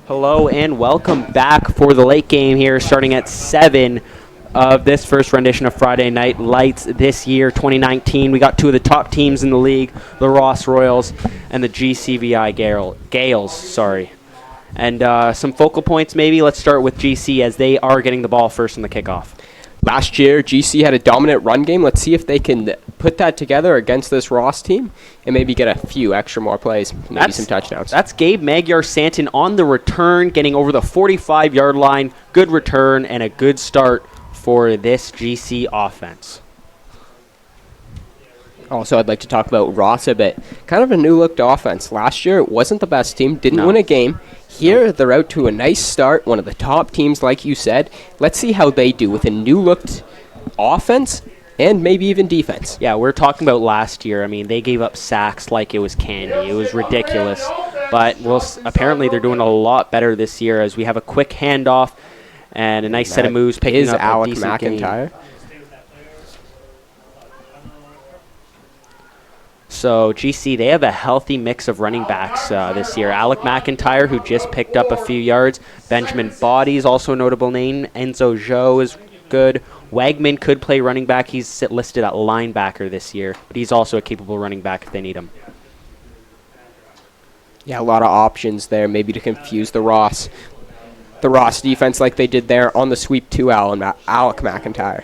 Hello and welcome back for the late game here, starting at 7 of this first rendition of Friday Night Lights this year, 2019. We got two of the top teams in the league, the Ross Royals and the GCVI Gales. And some focal points maybe. Let's start with GC as they are getting the ball first in the kickoff. Last year, GC had a dominant run game. Let's see if they can put that together against this Ross team and maybe get a few extra more plays, maybe some touchdowns. That's Gabe Magyar-Santon on the return, getting over the 45-yard line. Good return and a good start for this GC offense. Also, I'd like to talk about Ross a bit. Kind of a new-looked offense. Last year, it wasn't the best team, didn't win a game. Here, they're out to a nice start, one of the top teams, like you said. Let's see how they do with a new-looked offense and maybe even defense. Yeah, we're talking about last year. I mean, they gave up sacks like it was candy. It was ridiculous. But apparently they're doing a lot better this year as we have a quick handoff and a nice set of moves picking up Alec a decent McIntyre. Game. So, GC, they have a healthy mix of running backs this year. Alec McIntyre, who just picked up a few yards. Benjamin Body is also a notable name. Enzo Joe is good. Wagman could play running back. He's listed at linebacker this year, but he's also a capable running back if they need him. Yeah, a lot of options there, maybe to confuse the Ross defense like they did there on the sweep to Alec McIntyre.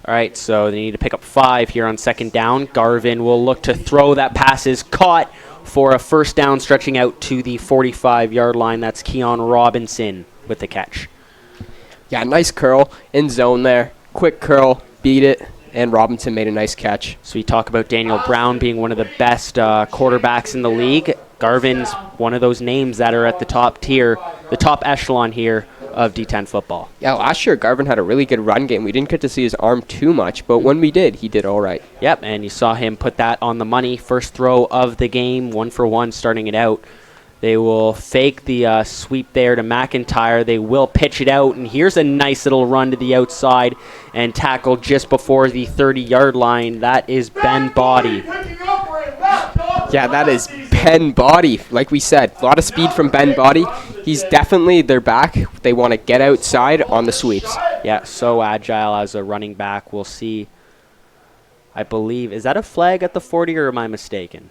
All right, so they need to pick up 5 here on second down. Garvin will look to throw. That pass is caught for a first down, stretching out to the 45-yard line. That's Keon Robinson with the catch. Yeah, nice curl in zone there. Quick curl, beat it, and Robinson made a nice catch. So we talk about Daniel Brown being one of the best quarterbacks in the league. Garvin's one of those names that are at the top tier, the top echelon here of D10 football. Yeah, last year Garvin had a really good run game. We didn't get to see his arm too much, but when we did, he did all right. Yep, and you saw him put that on the money. First throw of the game, 1-for-1 starting it out. They will fake the sweep there to McIntyre. They will pitch it out, and here's a nice little run to the outside and tackle just before the 30-yard line. That is Ben Body. Yeah, that is Ben Body. Like we said, a lot of speed from Ben Body. He's definitely their back. They want to get outside on the sweeps. Yeah, so agile as a running back. We'll see. I believe, is that a flag at the 40 or am I mistaken?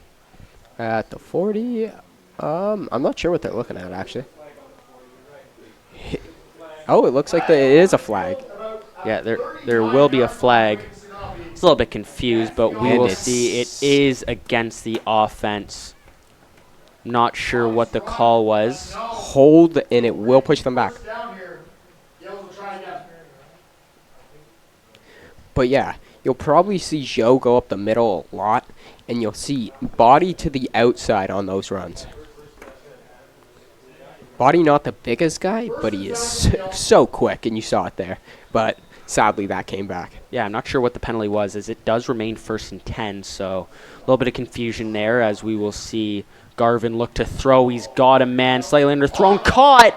At the 40, I'm not sure what they're looking at, actually. Oh, it looks like it is a flag. Yeah, there will be a flag. It's a little bit confused, but we will see. It is against the offense. Not sure what the call was. Hold, and it will push them back. But yeah, you'll probably see Joe go up the middle a lot, and you'll see Body to the outside on those runs. Body not the biggest guy, but he is so quick, and you saw it there. But sadly, that came back. Yeah, I'm not sure what the penalty was, as it does remain 1st and 10, so a little bit of confusion there, as we will see Garvin look to throw. He's got a man slightly underthrown, caught!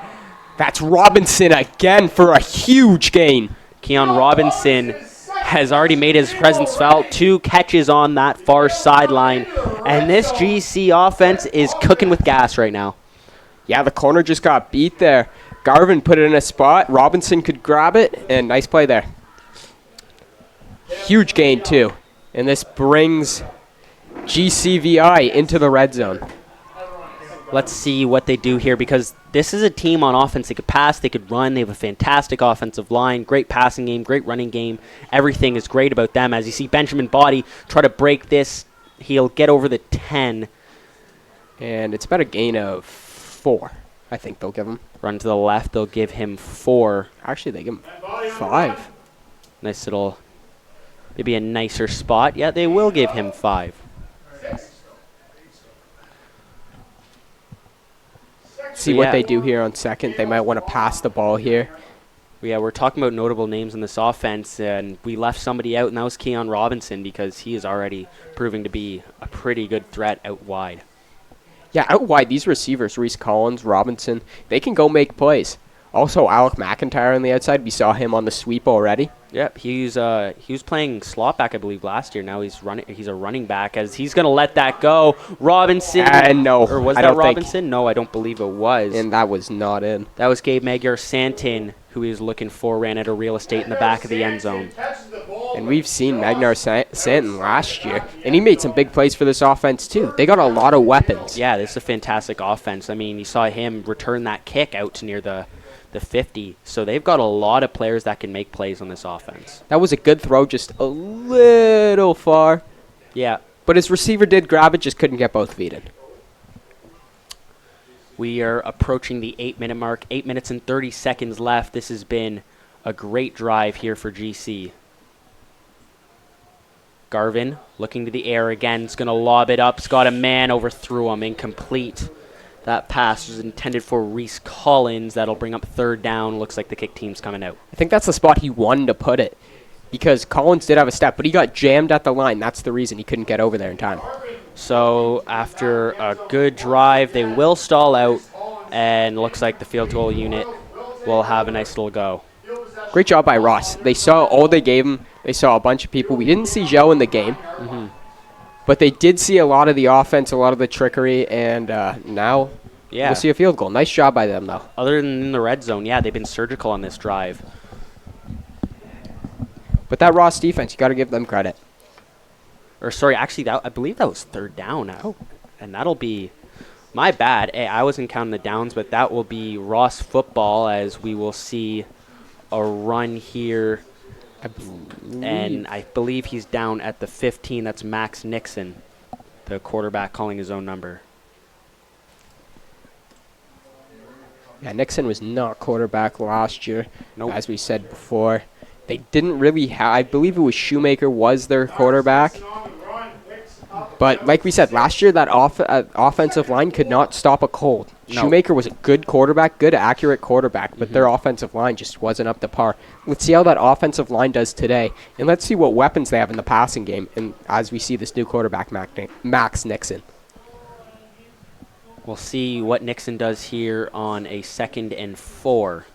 That's Robinson again for a huge gain. Keon Robinson has already made his presence felt. 2 catches on that far sideline, and this GC offense is cooking with gas right now. Yeah, the corner just got beat there. Garvin put it in a spot. Robinson could grab it, and nice play there. Huge gain, too. And this brings GCVI into the red zone. Let's see what they do here, because this is a team on offense. They could pass, they could run. They have a fantastic offensive line, great passing game, great running game. Everything is great about them. As you see Benjamin Body try to break this, he'll get over the 10. And it's about a gain of 4, I think they'll give him. Run to the left, they'll give him 4. Actually, they give him 5. Nice little, maybe a nicer spot. Yeah, they will give him 5. See what they do here on second. They might want to pass the ball here. Yeah, we're talking about notable names in this offense, and we left somebody out, and that was Keon Robinson, because he is already proving to be a pretty good threat out wide. Yeah, out wide, these receivers, Reese Collins, Robinson, they can go make plays. Also, Alec McIntyre on the outside. We saw him on the sweep already. Yep, he was playing slot back, I believe, last year. Now he's a running back, as he's going to let that go. Robinson. No. Or was that Robinson? No, I don't believe it was. And that was not in. That was Gabe Magnar-Santin, who he was looking for, ran out of real estate in the back of the end zone. And we've seen Magnar-Santin last year, and he made some big plays for this offense, too. They got a lot of weapons. Yeah, this is a fantastic offense. I mean, you saw him return that kick out to near the 50. So they've got a lot of players that can make plays on this offense. That was a good throw, just a little far. Yeah. But his receiver did grab it, just couldn't get both feet in. We are approaching the 8-minute mark. 8 minutes and 30 seconds left. This has been a great drive here for GC. Garvin looking to the air again. Is going to lob it up. He's got a man, overthrew him. Incomplete. That pass was intended for Reese Collins. That'll bring up 3rd down. Looks like the kick team's coming out. I think that's the spot he wanted to put it, because Collins did have a step, but he got jammed at the line. That's the reason he couldn't get over there in time. So after a good drive, they will stall out, and looks like the field goal unit will have a nice little go. Great job by Ross. They saw all they gave him. They saw a bunch of people. We didn't see Joe in the game. But they did see a lot of the offense, a lot of the trickery, and now we'll see a field goal. Nice job by them, though. Other than in the red zone, yeah, they've been surgical on this drive. But that Ross defense, you got to give them credit. Or sorry, actually, I believe that was 3rd down. And that'll be my bad. Hey, I wasn't counting the downs, but that will be Ross football, as we will see a run here. And I believe he's down at the 15. That's Max Nixon, the quarterback, calling his own number. Yeah, Nixon was not quarterback last year, as we said before. They didn't really have, I believe it was Shoemaker was their quarterback. But like we said, last year that offensive line could not stop a cold. No. Shoemaker was a good quarterback, good accurate quarterback, but their offensive line just wasn't up to par. Let's see how that offensive line does today, and let's see what weapons they have in the passing game, and as we see this new quarterback, Max Nixon. We'll see what Nixon does here on a 2nd and 4.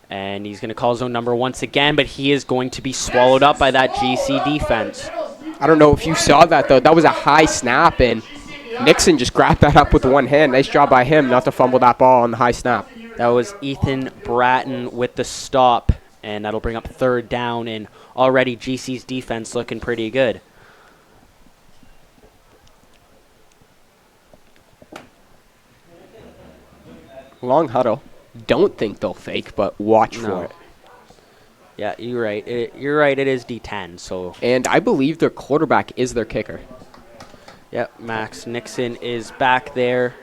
And he's going to call his own number once again, but he is going to be swallowed up by that GC defense. I don't know if you saw that, though. That was a high snap, and Nixon just grabbed that up with one hand. Nice job by him not to fumble that ball on the high snap. That was Ethan Bratton with the stop, and that'll bring up 3rd down, and already GC's defense looking pretty good. Long huddle. Don't think they'll fake, but watch for it. Yeah, you're right. You're right. It is D10. So. And I believe their quarterback is their kicker. Yep, Max Nixon is back there.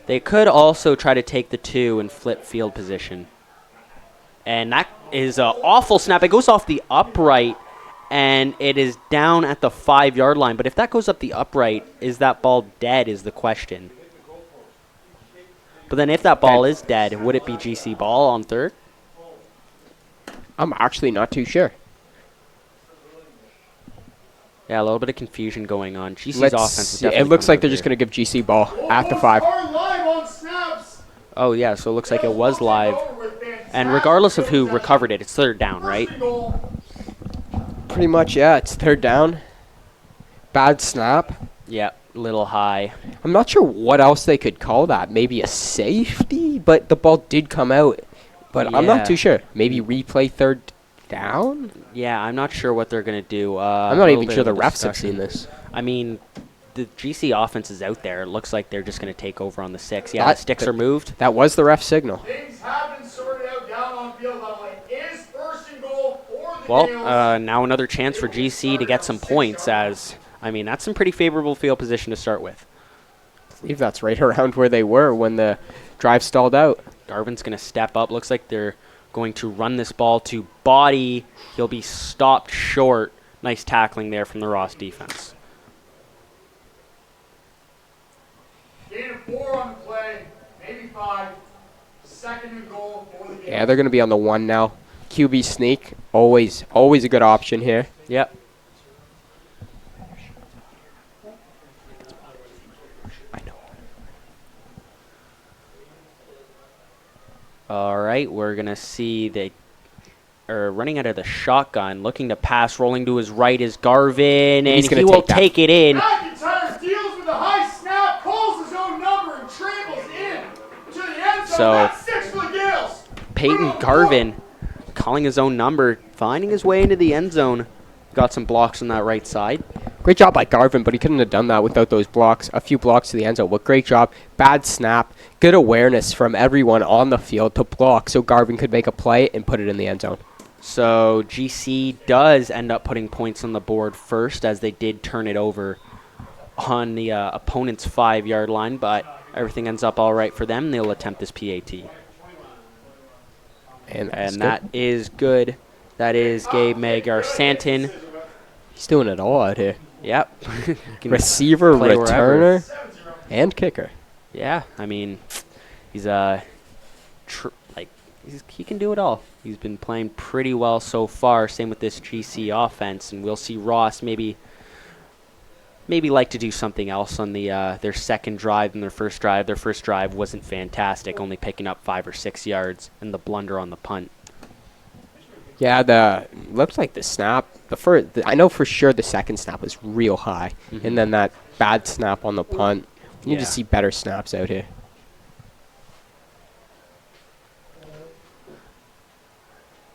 They could also try to take the 2 and flip field position. And that is an awful snap. It goes off the upright, and it is down at the 5-yard line. But if that goes up the upright, is that ball dead is the question. But then if that ball is dead, would it be GC ball on third? I'm actually not too sure. Yeah, a little bit of confusion going on. GC's Let's offense is see. definitely It looks coming like they're out just here. going to give GC ball at the 5. Oh, yeah, so it looks like it was live. And regardless of who recovered it, it's third down, right? Pretty much, yeah. It's third down. Bad snap. Yeah, little high. I'm not sure what else they could call that. Maybe a safety, but the ball did come out. But I'm Yeah. not too sure. Maybe replay third down? Yeah, I'm not sure what they're going to do. I'm not even sure the refs have seen this. I mean, the GC offense is out there. It looks like they're just going to take over on the 6. Yeah, the sticks are moved. That was the ref signal. Things have been sorted out down on field level. Is first and goal for the Well, Gales. now another chance for GC to get some points as, I mean, that's some pretty favorable field position to start with. I believe that's right around where they were when the drive stalled out. Garvin's going to step up. Looks like they're going to run this ball to body. He'll be stopped short. Nice tackling there from the Ross defense. Gain of 4 on the play, maybe 5. Second and goal for the Gales. Yeah, they're going to be on the 1 now. QB sneak, always a good option here. Yep. I know. All right, we're going to see they are running out of the shotgun, looking to pass, rolling to his right is Garvin, and He's gonna he will take that. take it in. McIntyre deals with a high snap, calls his own number, and tramples in to the end zone. So, That's 6 for the Gales. Peyton Garvin calling his own number, finding his way into the end zone. Got some blocks on that right side. Great job by Garvin, but he couldn't have done that without those blocks. A few blocks to the end zone, but great job. Bad snap. Good awareness from everyone on the field to block so Garvin could make a play and put it in the end zone. So GC does end up putting points on the board first, as they did turn it over on the opponent's 5-yard line, but everything ends up all right for them. They'll attempt this PAT. And That is good. That is Gabe Magar-Santon. he's doing it all out here. Yep. Can Receiver, play wherever. returner, and kicker. Yeah, I mean, he's he can do it all. He's been playing pretty well so far. Same with this GC offense, and we'll see Ross maybe like to do something else on the their second drive than their first drive. Their first drive wasn't fantastic, only picking up 5 or 6 yards, and the blunder on the punt. Yeah, looks like the snap. I know for sure the second snap was real high, and then that bad snap on the punt. You need to Yeah. see better snaps out here.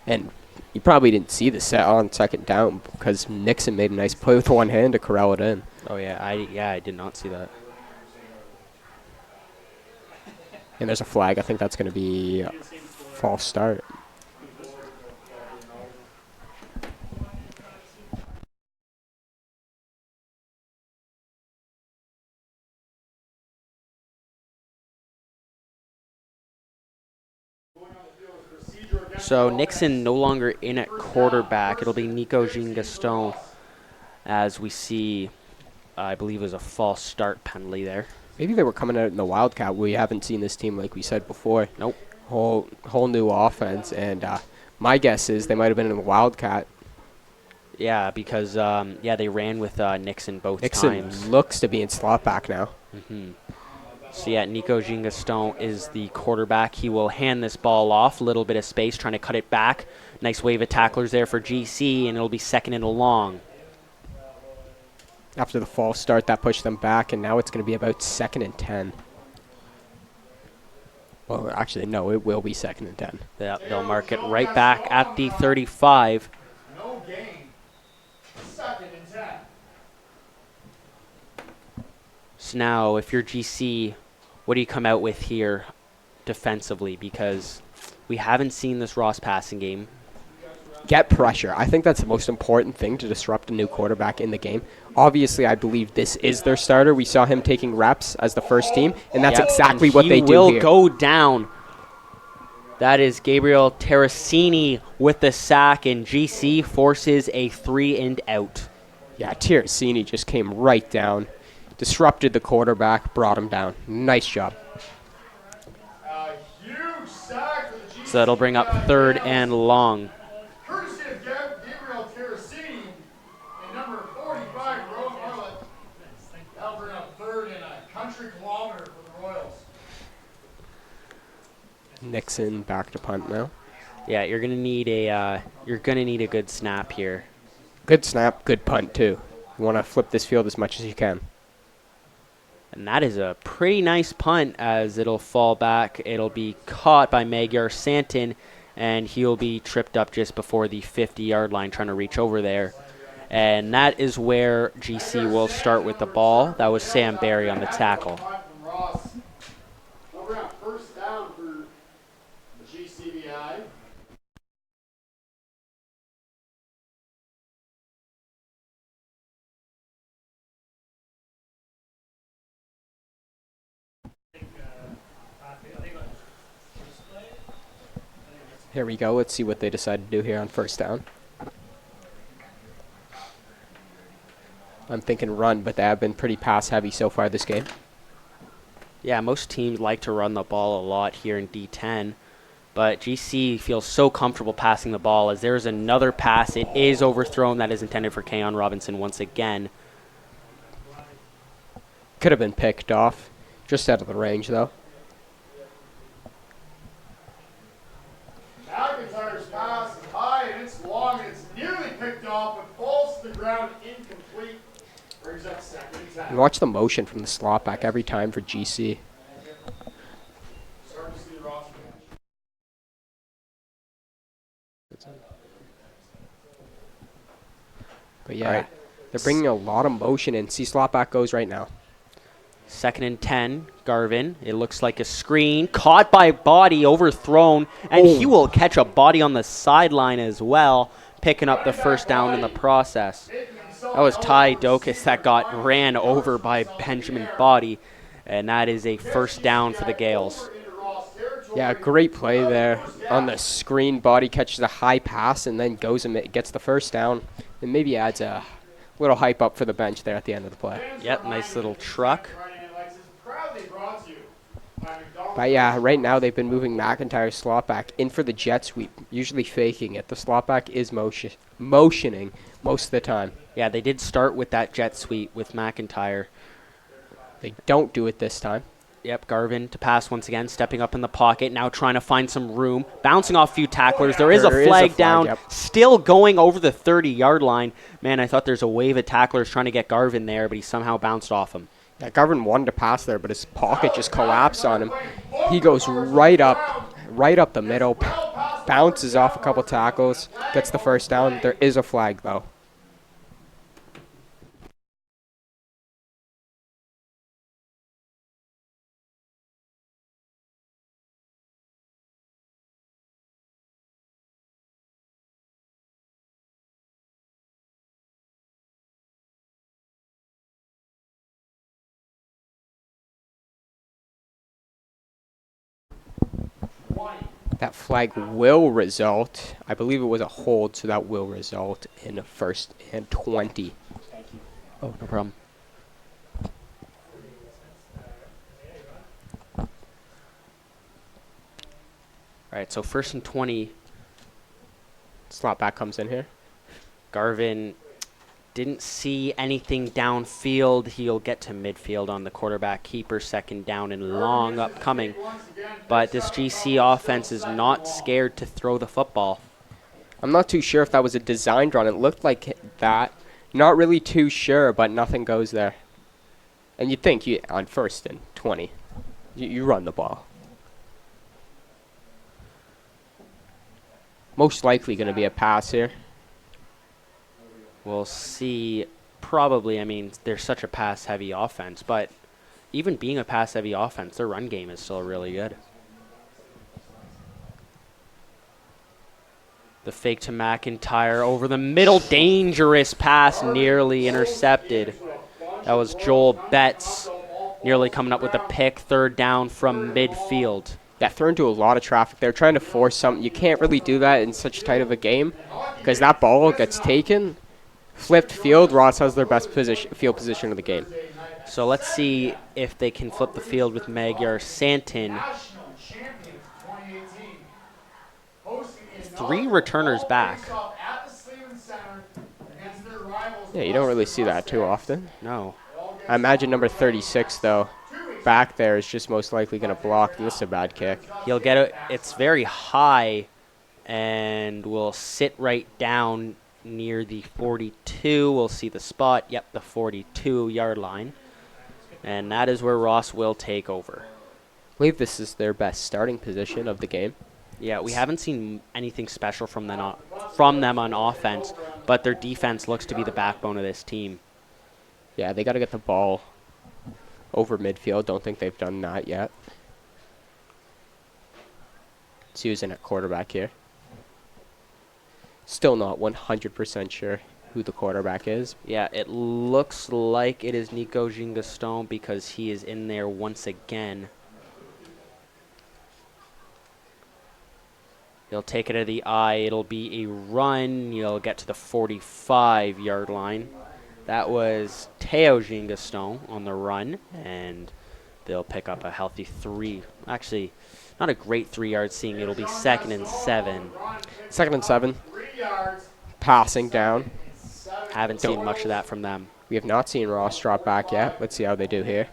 And you probably didn't see the set on second down because Nixon made a nice play with one hand to corral it in. Oh yeah, I did not see that. And there's a flag. I think that's going to be a false start. So Nixon no longer in at quarterback. It'll be Nico Jean-Gaston, as we see, I believe it was a false start penalty there. Maybe they were coming out in the Wildcat. We haven't seen this team like we said before. Nope. Whole new offense, and my guess is they might have been in the Wildcat. Yeah, because they ran with Nixon both Nixon times. looks to be in slot back now. So yeah, Nico Jean-Gaston is the quarterback. He will hand this ball off, a little bit of space, trying to cut it back. Nice wave of tacklers there for GC, and it'll be second and long. After the false start, that pushed them back, and now it's going to be about 2nd and 10. Well, actually, no, it will be 2nd and 10. They'll mark it right back at the 35. No gain. 2nd and 10. So now, if you're GC, what do you come out with here defensively? Because we haven't seen this Ross passing game. Get pressure. I think that's the most important thing to disrupt a new quarterback in the game. Obviously, I believe this is their starter. We saw him taking reps as the first team, and that's Yep, exactly and what they do He will here. go down. That is Gabriel Terracini with the sack, and GC forces a 3 and out. Yeah, Tiracini just came right down, disrupted the quarterback, brought him down. Nice job. So that'll bring up 3rd and long. Courtesy of Gabriel Terracini and number 45, Rose Arlett. That'll bring up 3rd and a country kilometer for the Royals. Nixon back to punt now. Yeah, you're gonna need a good snap here. Good snap, good punt too. You want to flip this field as much as you can. And that is a pretty nice punt as it'll fall back. It'll be caught by Magyar Santin, and he'll be tripped up just before the 50-yard line trying to reach over there. And that is where GC will start with the ball. That was Sam Barry on the tackle. They'll bring up 1st down for GCVI. Here we go. Let's see what they decide to do here on 1st down. I'm thinking run, but they have been pretty pass heavy so far this game. Yeah, most teams like to run the ball a lot here in D10, but GC feels so comfortable passing the ball as there's another pass. It is overthrown. That is intended for Keon Robinson once again. Could have been picked off. Just out of the range, though. McIntyre's pass is high and it's long and it's nearly picked off, but falls to the ground incomplete. Brings up 2nd down. And watch the motion from the slot back every time for GC. Starting to see the roster. But yeah, they're bringing a lot of motion in. See, slot back goes right now. 2nd and 10, Garvin. It looks like a screen. Caught by body, overthrown, and he will catch a body on the sideline as well, picking up the 1st down in the process. That was Ty Dokas that got ran over by Benjamin Body, and that is a 1st down for the Gales. Yeah, great play there on the screen. Body catches a high pass and then goes and gets the 1st down, and maybe adds a little hype up for the bench there at the end of the play. Yep, nice little truck. But yeah, right now they've been moving McIntyre's slot back in for the jet sweep, usually faking it. The slot back is motioning most of the time. Yeah, they did start with that jet sweep with McIntyre. They don't do it this time. Yep, Garvin to pass once again, stepping up in the pocket, now trying to find some room, bouncing off a few tacklers. There is a flag down, yep. Still going over the 30-yard line. Man, I thought there's a wave of tacklers trying to get Garvin there, but he somehow bounced off him. Yeah, Garvin wanted to pass there, but his pocket just collapsed on him. He goes right up the middle, bounces off a couple tackles, gets the 1st down. There is a flag, though. That flag will result. I believe it was a hold, so that will result in a 1st and 20. Oh, no problem. All right, so 1st and 20. Slot back comes in here. Garvin didn't see anything downfield. He'll get to midfield on the quarterback keeper. 2nd down and long upcoming. But this GC offense is not scared to throw the football. I'm not too sure if that was a designed run. It looked like that. Not really too sure, but nothing goes there. And you'd think on 1st and 20, you run the ball. Most likely going to be a pass here. We'll see. Probably, I mean, they're such a pass-heavy offense, but even being a pass-heavy offense, their run game is still really good. The fake to McIntyre over the middle. Dangerous pass, nearly intercepted. That was Joel Betts nearly coming up with a pick. 3rd down from midfield. Yeah, thrown into a lot of traffic. They're trying to force something. You can't really do that in such tight of a game because that ball gets taken. Flipped field, Ross has their best field position of the game. So let's see if they can flip the field with Magyar Santin. 3 returners back. Yeah, you don't really see that too often. No. I imagine number 36, though, back there is just most likely going to block. This is a bad kick. He'll get it. It's very high and will sit right down near the 42. We'll see the spot. Yep, the 42-yard line. And that is where Ross will take over. I believe this is their best starting position of the game. Yeah, we haven't seen anything special from them on offense, but their defense looks to be the backbone of this team. Yeah, they got to get the ball over midfield. Don't think they've done that yet. Susan at quarterback here. Still not 100% sure who the quarterback is. Yeah, it looks like it is Nico Gingaston because he is in there once again. He'll take it to the eye. It'll be a run. You'll get to the 45-yard line. That was Teo Gingaston on the run, and they'll pick up a healthy 3. Actually, not a great 3-yard seeing. It'll be 2nd and 7. 2nd and 7. Passing down. Haven't seen much of that from them. We have not seen Ross drop back yet. Let's see how they do here.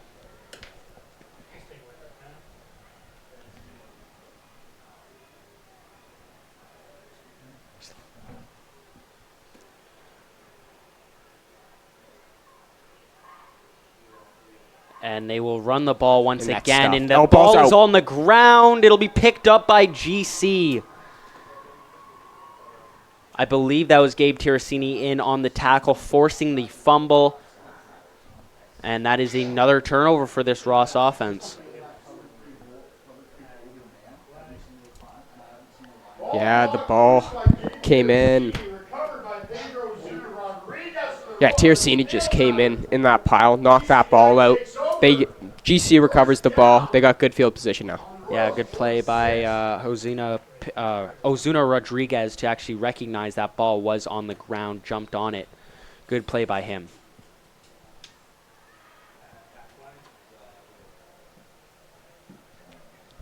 And they will run the ball once And that's again. stuffed. And the Oh, ball's ball is out. on the ground. It'll be picked up by GC. I believe that was Gabe Tiracini in on the tackle, forcing the fumble. And that is another turnover for this Ross offense. Yeah, the ball came in. Yeah, Tiracini just came in that pile, knocked that ball out. GC recovers the ball. They got good field position now. Yeah, good play by Ozuna Rodriguez to actually recognize that ball was on the ground, jumped on it. Good play by him.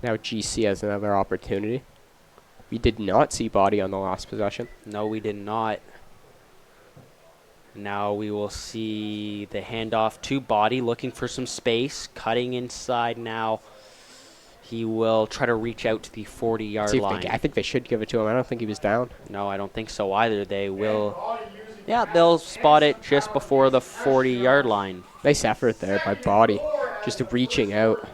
Now GC has another opportunity. We did not see body on the last possession. No, we did not. Now we will see the handoff to Body, looking for some space, cutting inside now. He will try to reach out to the 40-yard line. I think they should give it to him. I don't think he was down. No, I don't think so either. They will. Yeah, they'll spot it just before the 40-yard line. Nice effort there by Body, just reaching out.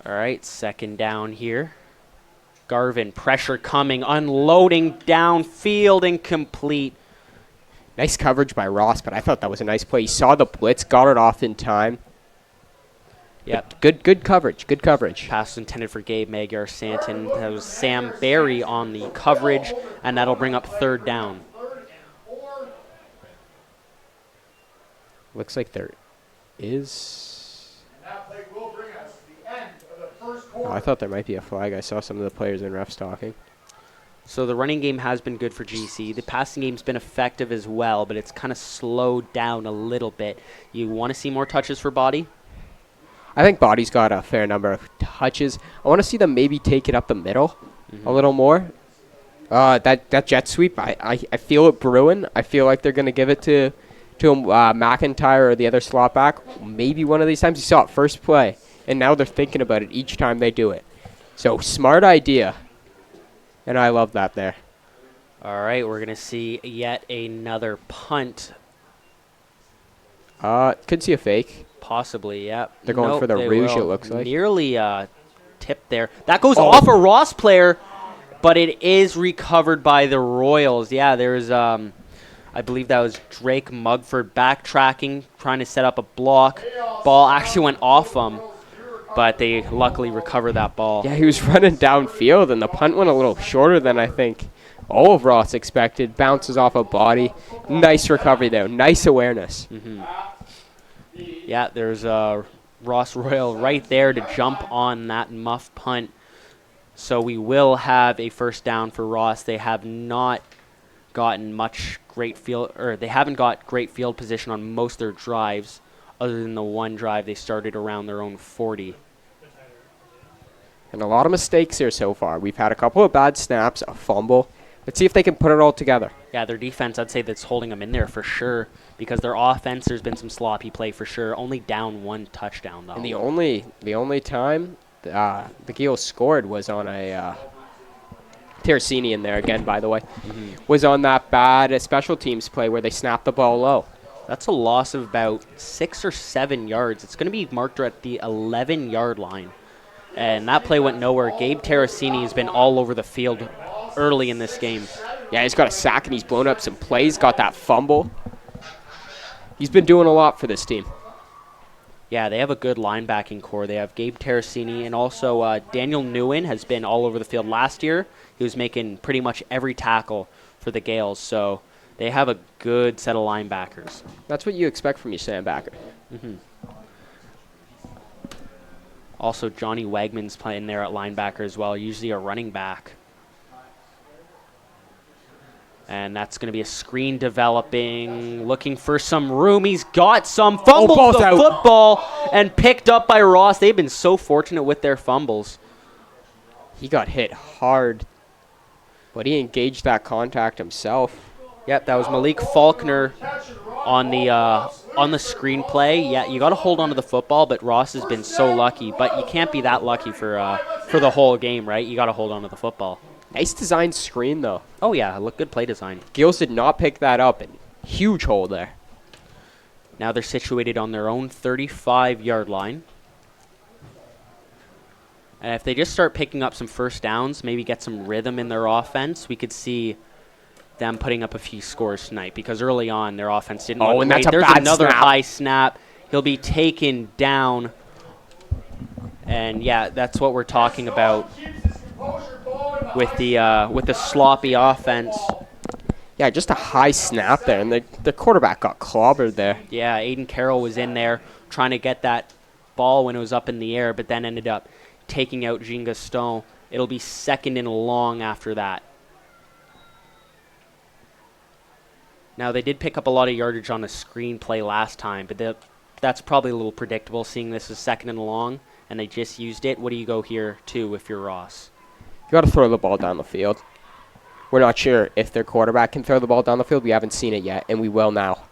All right, 2nd down here. Garvin, pressure coming, unloading downfield, incomplete. Nice coverage by Ross, but I thought that was a nice play. He saw the blitz, got it off in time. Yep. Good coverage, good coverage. Pass intended for Gabe Magyar Santon. That was Sam Barry on the coverage, and that'll bring up 3rd down. Looks like there is... Oh, I thought there might be a flag. I saw some of the players and refs talking. So the running game has been good for GC. The passing game's been effective as well, but it's kind of slowed down a little bit. You want to see more touches for Body? I think Body's got a fair number of touches. I want to see them maybe take it up the middle a little more. That jet sweep, I feel it brewing. I feel like they're going to give it to McIntyre or the other slot back. Maybe one of these times. You saw it first play, and now they're thinking about it each time they do it. So smart idea, and I love that there. All right, we're going to see yet another punt. Could see a fake. Possibly, yeah. They're going for the Rouge, it looks like. Nearly tipped there. That goes off a Ross player, but it is recovered by the Royals. Yeah, there's, I believe that was Drake Mugford backtracking, trying to set up a block. Ball actually went off him, but they luckily recovered that ball. Yeah, he was running downfield, and the punt went a little shorter than I think all of Ross expected. Bounces off a Body. Nice recovery there. Nice awareness. Yeah, there's Ross Royal right there to jump on that muff punt. So we will have a first down for Ross. They have not gotten much great field, or they haven't got great field position on most of their drives, other than the one drive they started around their own 40. And a lot of mistakes here so far. We've had a couple of bad snaps, a fumble. Let's see if they can put it all together. Yeah, their defense, I'd say that's holding them in there for sure, because their offense, there's been some sloppy play for sure. Only down 1 touchdown, though. And the only time the Gales scored was on a Terracini in there again, by the way, was on that bad special teams play where they snapped the ball low. That's a loss of about 6 or 7 yards. It's going to be marked at the 11-yard line. And that play went nowhere. Gabe Terracini has been all over the field early in this game. Yeah, he's got a sack and he's blown up some plays, got that fumble. He's been doing a lot for this team. Yeah, they have a good linebacking core. They have Gabe Terracini, and also Daniel Nguyen has been all over the field last year. He was making pretty much every tackle for the Gales, so they have a good set of linebackers. That's what you expect from your sandbacker. Also, Johnny Wegman's playing there at linebacker as well, usually a running back. And that's going to be a screen developing, looking for some room. He's got some fumbles the football and picked up by Ross. They've been so fortunate with their fumbles. He got hit hard, but he engaged that contact himself. Yep, that was Malik Faulkner on the screenplay. Yeah, you got to hold on to the football, but Ross has been so lucky. But you can't be that lucky for the whole game, right? You got to hold on to the football. Nice design screen, though. Oh, yeah, look, good play design. Gales did not pick that up, and huge hole there. Now they're situated on their own 35-yard line. And if they just start picking up some first downs, maybe get some rhythm in their offense, we could see them putting up a few scores tonight, because early on their offense didn't look and great. that's a There's bad another snap. high snap. He'll be taken down. And, yeah, that's what we're talking about with the sloppy offense. Yeah, just a high snap there, and the quarterback got clobbered there. Yeah, Aiden Carroll was in there trying to get that ball when it was up in the air, but then ended up taking out Jean Gaston. It'll be 2nd and long after that. Now, they did pick up a lot of yardage on a screen play last time, but that's probably a little predictable, seeing this is 2nd and long, and they just used it. What do you go here to if you're Ross? You got to throw the ball down the field. We're not sure if their quarterback can throw the ball down the field. We haven't seen it yet, and we will now.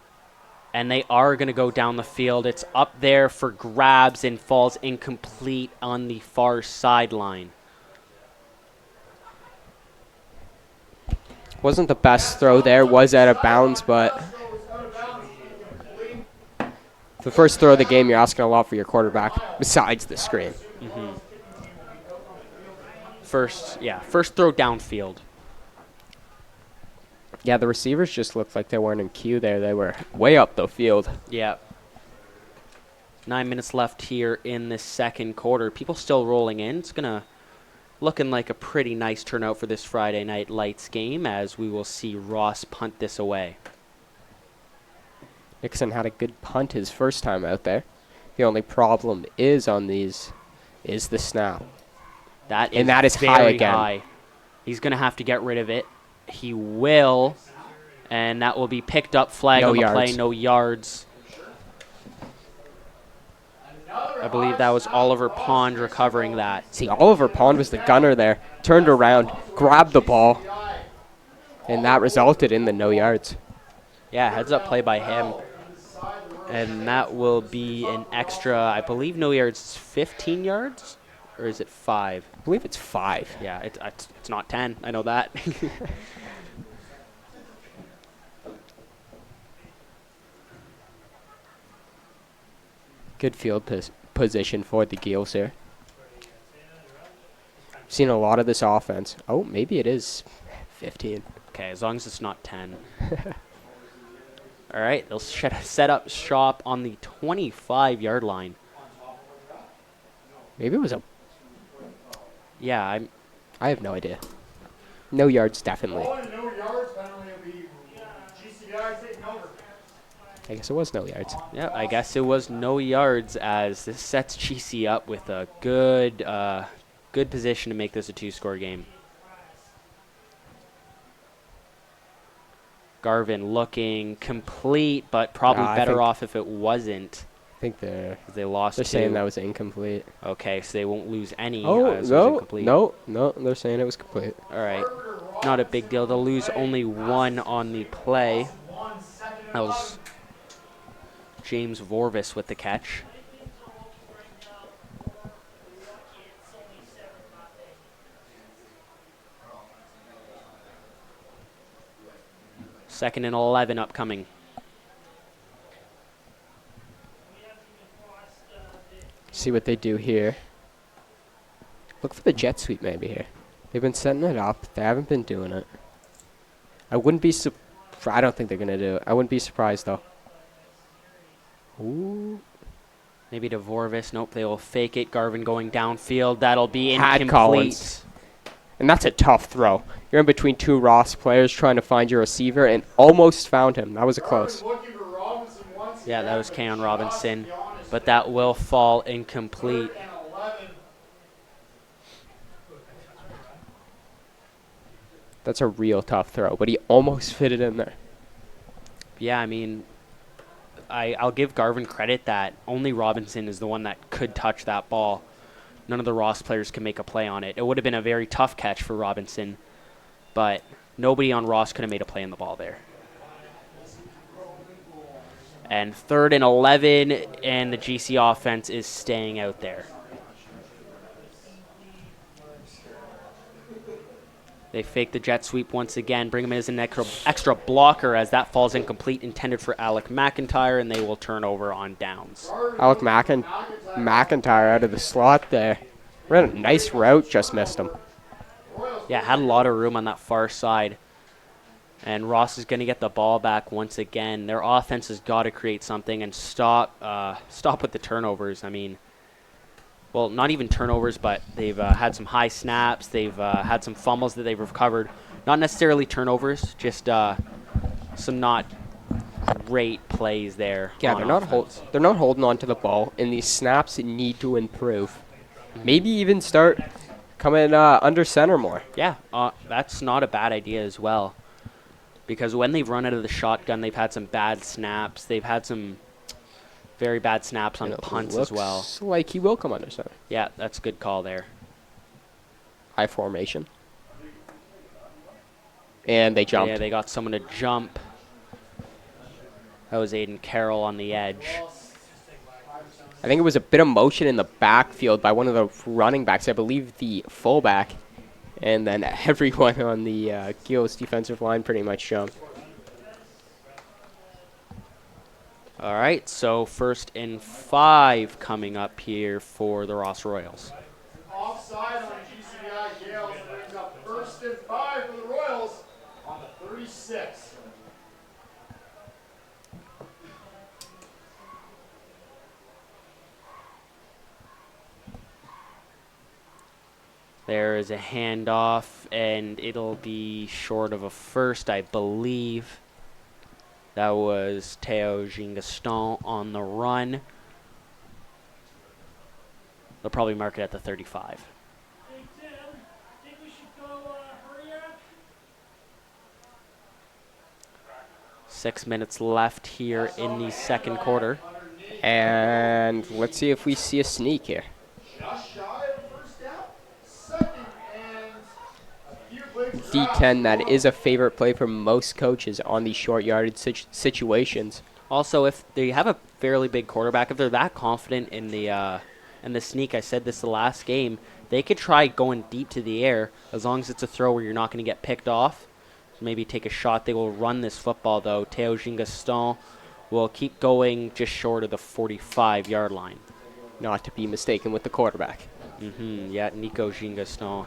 And they are going to go down the field. It's up there for grabs and falls incomplete on the far sideline. Wasn't the best throw there. Was out of bounds, but the first throw of the game, you're asking a lot for your quarterback, besides the screen. First throw downfield. Yeah, the receivers just looked like they weren't in queue there. They were way up the field. Yeah. 9 minutes left here in the second quarter. People still rolling in. It's looking like a pretty nice turnout for this Friday Night Lights game, as we will see Ross punt this away. Nixon had a good punt his first time out there. The only problem is on these is the snap. That is high very again. high. He's going to have to get rid of it. He will, and that will be picked up. Flag on the play, no yards. I believe that was Oliver Pond recovering that. See, Oliver Pond was the gunner there. Turned around, grabbed the ball, and that resulted in the no yards. Yeah, heads up play by him. And that will be an extra, I believe no yards is 15 yards? Or is it 5? I believe it's 5. Yeah, it's not 10. I know that. Good field position for the Gales here. Seen a lot of this offense. Oh, maybe it is 15. Okay, as long as it's not 10. All right, they'll set up shop on the 25-yard line. Maybe it was a... Yeah, I have no idea. No yards, definitely. No yards penalty will be GCVI taking over. I guess it was no yards. Yeah, I guess it was no yards, as this sets GC up with a good good position to make this a 2-score game. Garvin looking complete, but probably better off if it wasn't. I think they're lost they're two. saying that was incomplete. Okay, so they won't lose any. Oh, as it was incomplete. no, they're saying it was complete. All right, not a big deal. They'll lose only 1 on the play. That was James Vorvis with the catch. Second and 11 upcoming. See what they do here. Look for the jet sweep maybe here. They've been setting it up. They haven't been doing it. I wouldn't be I don't think they're going to do it. I wouldn't be surprised, though. Ooh. Maybe to Vorvis. Nope, they will fake it. Garvin going downfield. That'll be Had incomplete. Collins. And that's a tough throw. You're in between 2 Ross players trying to find your receiver and almost found him. That was a close. Yeah, that was Keon Robinson. But that will fall incomplete. That's a real tough throw, but he almost fit it in there. Yeah, I mean, I'll give Garvin credit that only Robinson is the one that could touch that ball. None of the Ross players can make a play on it. It would have been a very tough catch for Robinson, but nobody on Ross could have made a play on the ball there. And 3rd and 11, and the GC offense is staying out there. They fake the jet sweep once again, bring him in as an extra blocker as that falls incomplete, intended for Alec McIntyre, and they will turn over on downs. Alec McIntyre out of the slot there. Ran a nice route, just missed him. Yeah, had a lot of room on that far side. And Ross is going to get the ball back once again. Their offense has got to create something and stop with the turnovers. I mean, well, not even turnovers, but they've had some high snaps. They've had some fumbles that they've recovered. Not necessarily turnovers, just some not great plays there. Yeah, they're not holding on to the ball, and these snaps need to improve. Maybe even start coming under center more. Yeah, that's not a bad idea as well. Because when they've run out of the shotgun, they've had some bad snaps. They've had some very bad snaps on punts as well. Looks like he will come under center. Yeah, that's a good call there. High formation. And they jumped. Yeah, they got someone to jump. That was Aiden Carroll on the edge. I think it was a bit of motion in the backfield by one of the running backs. I believe the fullback. And then everyone on the Guelph's defensive line pretty much jumped. All right, so 1st and 5 coming up here for the Ross Royals. Offside on GCVI Gales brings up 1st and 5 for the Royals on the 36. There is a handoff, and it'll be short of a first, I believe. That was Théo Gingaston on the run. They'll probably mark it at the 35. Hey, Tim, think we should go hurry up? 6 minutes left here in the second quarter. And let's see if we see a sneak here. Just shy of first down. 2nd and a few plays. D10, that is a favorite play for most coaches on these short yardage situations. Also, if they have a fairly big quarterback, if they're that confident in the sneak, I said this the last game, they could try going deep to the air as long as it's a throw where you're not going to get picked off. Maybe take a shot. They will run this football, though. Théo Gingaston will keep going just short of the 45-yard line. Not to be mistaken with the quarterback. Yeah, Nico Gingaston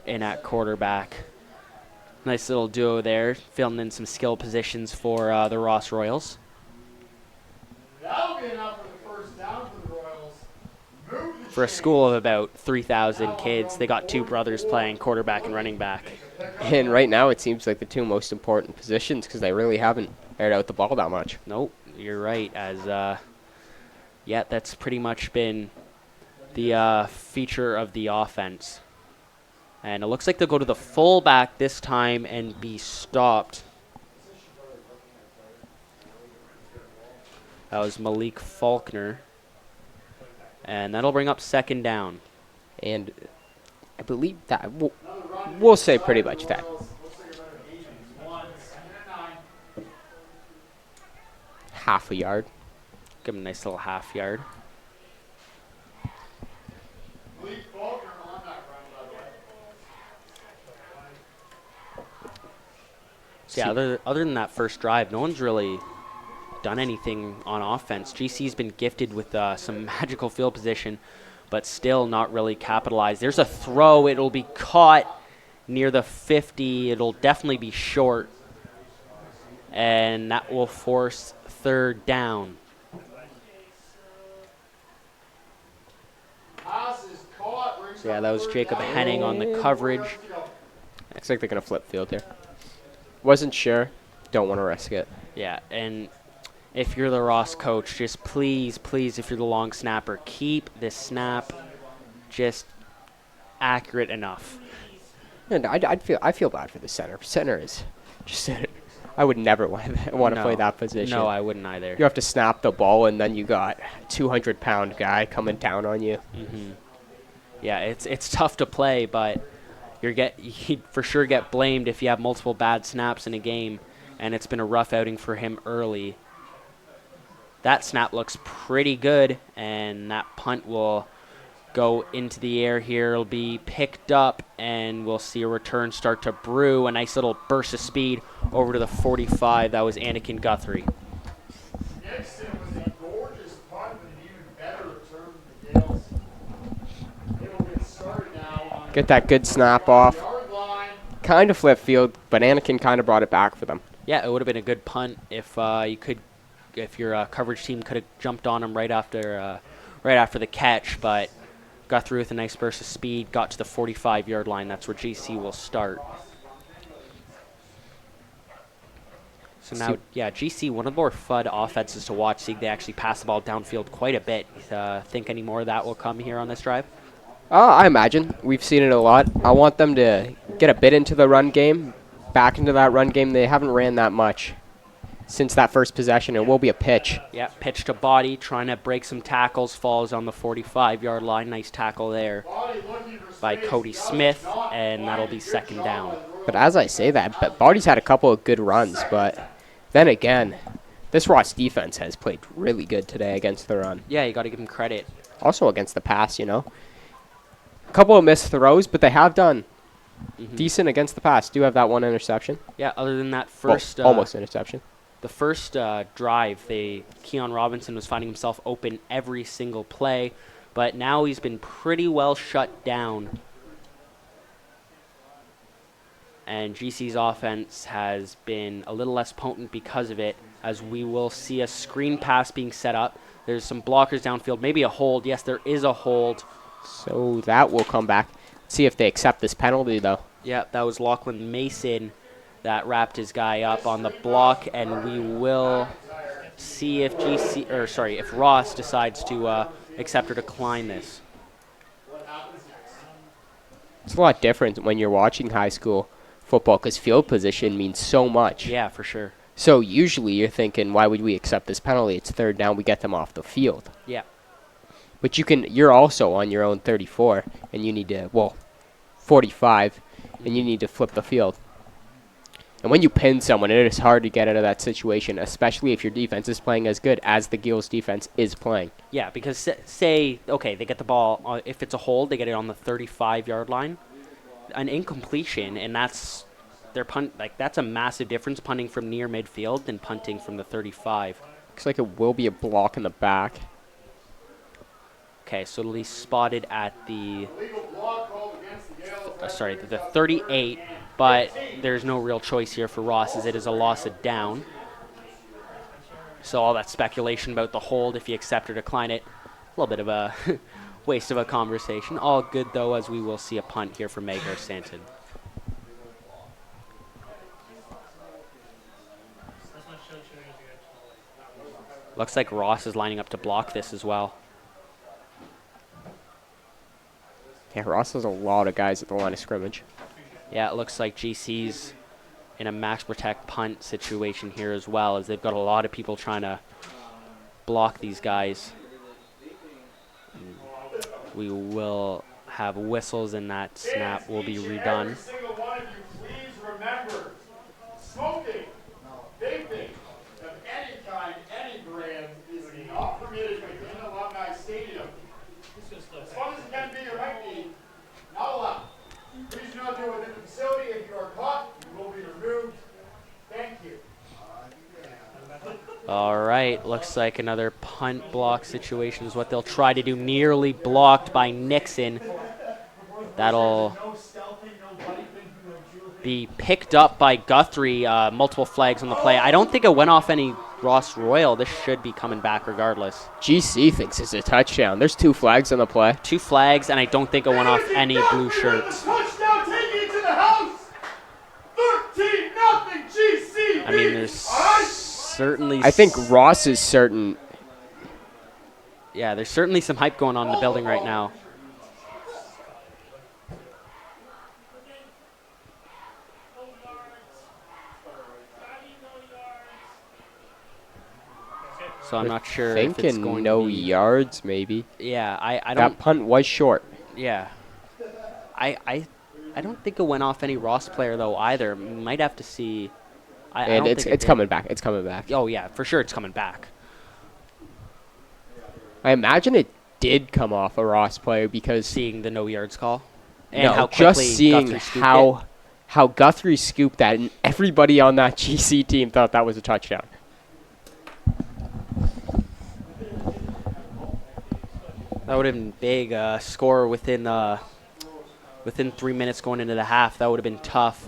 in at quarterback. Nice little duo there, filling in some skill positions for the Ross Royals. That'll be enough for the first down for the Royals. Move the For a school of about 3,000 kids, they got 2 brothers playing quarterback and running back. And right now it seems like the 2 most important positions because they really haven't aired out the ball that much. Nope, you're right. Yeah, that's pretty much been the feature of the offense And it looks like they'll go to the fullback this time and be stopped. That was Malik Faulkner. And that'll bring up second down. And I believe that we'll say pretty much that. Half a yard. Give him a nice little half yard. So yeah, other than that first drive, no one's really done anything on offense. GC's been gifted with some magical field position, but still not really capitalized. There's a throw. It'll be caught near the 50. It'll definitely be short, and that will force third down. So yeah, that was Jacob Henning on the coverage. Looks like they're going to flip field here. Wasn't sure. Don't want to risk it. Yeah, and if you're the Ross coach, just please, if you're the long snapper, keep this snap just accurate enough. And I feel bad for the center. Center is just I would never want to play that position. No, I wouldn't either. You have to snap the ball, and then you got a 200-pound guy coming down on you. Mm-hmm. Yeah, it's tough to play, but you'd for sure get blamed if you have multiple bad snaps in a game, and it's been a rough outing for him early. That snap looks pretty good, and that punt will go into the air here. It'll be picked up, and we'll see a return start to brew. A nice little burst of speed over to the 45. That was Anakin Guthrie. Next it was a gorgeous punt, but an even better return from the Gales. They will get started now on Get that good snap off. yard line. Kind of flip field, but Anakin kind of brought it back for them. Yeah, it would have been a good punt if if your coverage team could have jumped on him right after the catch, but got through with a nice burst of speed, got to the 45-yard line. That's where GC will start. So now, yeah, GC, one of the more fun offenses to watch. See, they actually pass the ball downfield quite a bit. Think any more of that will come here on this drive? I imagine. We've seen it a lot. I want them to get a bit into the run game, back into that run game. They haven't ran that much since that first possession. It will be a pitch. Yeah, pitch to body, trying to break some tackles, falls on the 45-yard line. Nice tackle there by Cody Smith, and that'll be second down. But as I say that, but Body's had a couple of good runs, but then again, this Ross defense has played really good today against the run. Yeah, you got to give them credit. Also against the pass, you know. A couple of missed throws, but they have done decent against the pass. Do have that one interception. Yeah, other than that first... almost interception. The first drive, Keon Robinson was finding himself open every single play, but now he's been pretty well shut down. And GC's offense has been a little less potent because of it, as we will see a screen pass being set up. There's some blockers downfield, maybe a hold. Yes, there is a hold. So that will come back. See if they accept this penalty, though. Yeah, that was Lachlan Mason that wrapped his guy up on the block, and we will see if if Ross decides to accept or decline this. It's a lot different when you're watching high school football because field position means so much. Yeah, for sure. So usually you're thinking, why would we accept this penalty? It's third down, we get them off the field. Yeah. But you're also on your own 34, and you need to, 45, and you need to flip the field. And when you pin someone, it is hard to get out of that situation, especially if your defense is playing as good as the Gills defense is playing. Yeah, because say, okay, they get the ball, if it's a hold, they get it on the 35-yard line. An incompletion, and that's their punt. Like, that's a massive difference, punting from near midfield than punting from the 35. Looks like it will be a block in the back. Okay, so it'll be spotted at the, the 38, but there's no real choice here for Ross, as it is a loss of down. So all that speculation about the hold, if you accept or decline it, a little bit of a waste of a conversation. All good, though, as we will see a punt here for Magar Stanton. Looks like Ross is lining up to block this as well. Yeah, Ross has a lot of guys at the line of scrimmage. Yeah, it looks like GC's in a max protect punt situation here as well, as they've got a lot of people trying to block these guys. We will have whistles, and that snap will be redone. Every single one of you, please remember, smoking, vaping of any kind, any brand, is not permitted within Alumni Stadium. As fun as it can be or might be, not allowed. Please do not do it within the facility. If you are caught, you will be removed. Thank you. All right, looks like another punt block situation is what they'll try to do. Nearly blocked by Nixon. That'll be picked up by Guthrie. Multiple flags on the play. I don't think it went off any Ross Royal. This should be coming back regardless. GC thinks it's a touchdown. There's 2 flags on the play. 2 flags, and I don't think it went off any blue shirts. Touchdown, taking it to the house. 13-0 GC. I mean, there's certainly... I think Ross is certain. Yeah, there's certainly some hype going on in the building right now. So I'm not sure if it's Thinking going no to be... yards, maybe. Yeah, I That don't... punt was short. Yeah. I don't think it went off any Ross player, though, either. Might have to see... I And don't it's think it did. coming back. It's coming back. Oh, yeah, for sure it's coming back. I imagine it did come off a Ross player because Seeing the no yards call. And no, how just quickly seeing Guthrie scooped it. how Guthrie scooped that, and everybody on that GC team thought that was a touchdown. That would have been big. Score within 3 minutes going into the half. That would have been tough.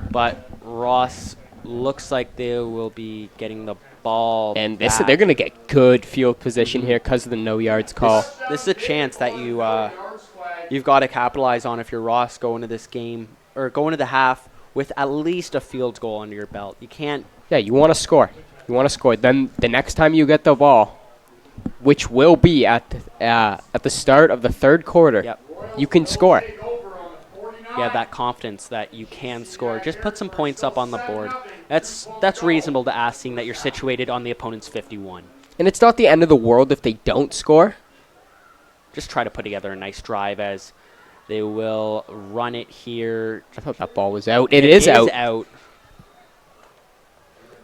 But Ross looks like they will be getting the ball And back. they're going to get good field position here because of the no yards call. This is a chance that you've got to capitalize on if you're Ross going to this game or going to the half with at least a field goal under your belt. You can't. Yeah, you want to score. You want to score. Then the next time you get the ball, which will be at the start of the third quarter, Yep. you can score. You have that confidence that you can score. Just put some points up on the board. That's reasonable to ask, seeing that you're situated on the opponent's 51. And it's not the end of the world if they don't score. Just try to put together a nice drive as they will run it here. I thought that ball was out. It is out.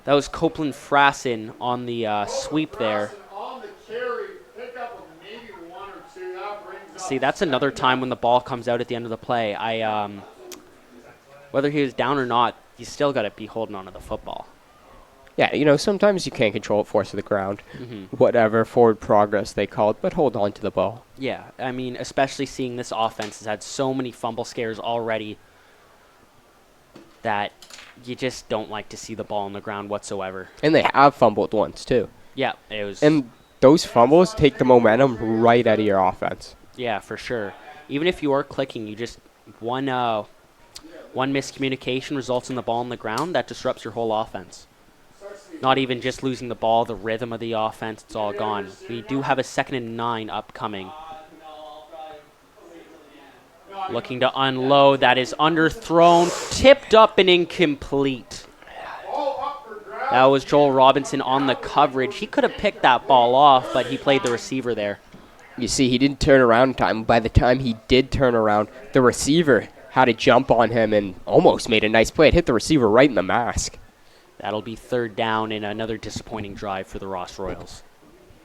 That was Copeland Frassen on the sweep there. On the carry, pick up of maybe 1 or 2. That brings See, that's another time when the ball comes out at the end of the play. Whether he was down or not, you still got to be holding on to the football. Yeah, sometimes you can't control it, force of the ground, whatever forward progress they call it, but hold on to the ball. Yeah, I mean, especially seeing this offense has had so many fumble scares already that you just don't like to see the ball on the ground whatsoever. And they have fumbled once, too. Yeah, it was. And those fumbles take the momentum right out of your offense. Yeah, for sure. Even if you are clicking, you just one miscommunication results in the ball on the ground that disrupts your whole offense. Not even just losing the ball, the rhythm of the offense, it's all gone. We do have a 2nd and 9 upcoming. Looking to unload. That is underthrown, tipped up and incomplete. That was Joel Robinson on the coverage. He could have picked that ball off, but he played the receiver there. You see, he didn't turn around in time. By the time he did turn around, the receiver had a jump on him and almost made a nice play. It hit the receiver right in the mask. That'll be 3rd down and another disappointing drive for the Ross Royals.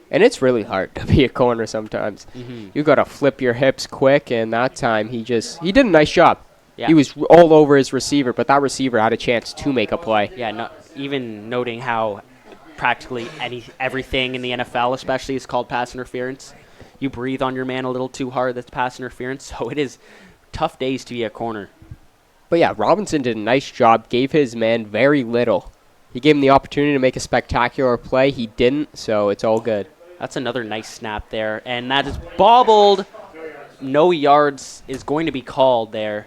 And it's really hard to be a corner sometimes. You got to flip your hips quick, and that time he did a nice job. Yeah. He was all over his receiver, but that receiver had a chance to make a play. Yeah, even noting how practically everything in the NFL especially is called pass interference. You breathe on your man a little too hard, that's pass interference. So it is tough days to be a corner. But yeah, Robinson did a nice job, gave his man very little. He gave him the opportunity to make a spectacular play. He didn't, so it's all good. That's another nice snap there. And that is bobbled. No yards is going to be called there.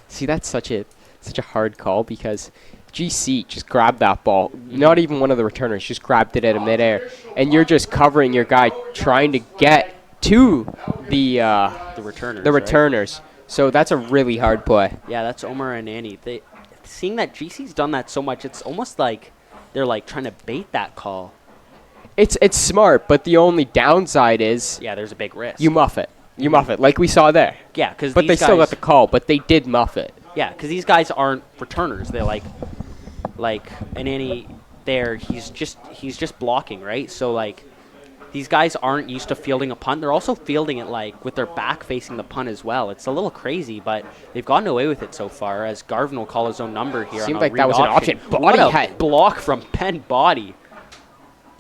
See, that's such a hard call because GC just grabbed that ball. Not even one of the returners just grabbed it out of midair. And you're just covering your guy trying to get to the returners. The returners. So that's a really hard play. Yeah, that's Omar and Annie. Seeing that GC's done that so much, it's almost like they're like trying to bait that call. It's smart, but the only downside is Yeah, there's a big risk. you muff it. You muff it, like we saw there. Yeah, because But they still got the call, but they did muff it. Yeah, because these guys aren't returners. They're like an Annie there. He's just blocking, right? So like, these guys aren't used to fielding a punt. They're also fielding it like with their back facing the punt as well. It's a little crazy, but they've gotten away with it so far. As Garvin will call his own number here. Seemed on a like that read was an option. What Body a had- block from Ben Body.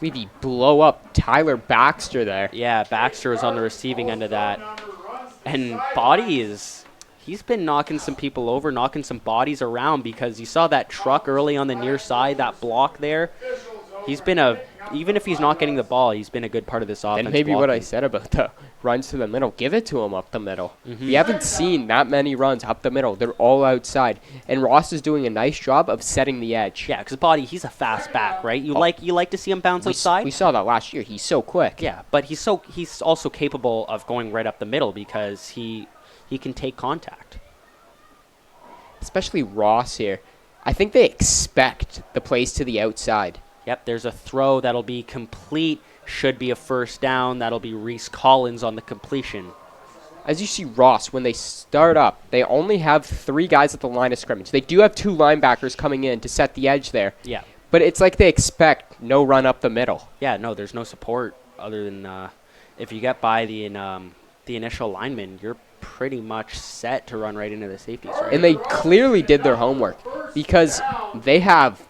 Maybe blow up Tyler Baxter there. Yeah, Baxter was on the receiving end of that. And Body he's been knocking some people over, knocking some bodies around, because you saw that truck early on the near side, that block there. He's been even if he's not getting the ball, he's been a good part of this offense. And maybe what I blocking. said about the runs to the middle, give it to him up the middle. Mm-hmm. We haven't seen that many runs up the middle. They're all outside. And Ross is doing a nice job of setting the edge. Yeah, because Body, he's a fast back, right? You like to see him bounce outside? We saw that last year. He's so quick. Yeah, but he's also capable of going right up the middle because he can take contact. Especially Ross here. I think they expect the plays to the outside. Yep, there's a throw that'll be complete, should be a first down. That'll be Reese Collins on the completion. As you see Ross, when they start up, they only have 3 guys at the line of scrimmage. They do have 2 linebackers coming in to set the edge there. Yeah. But it's like they expect no run up the middle. Yeah, no, there's no support other than if you get by the initial lineman, you're pretty much set to run right into the safeties, right? And they clearly did their homework because they have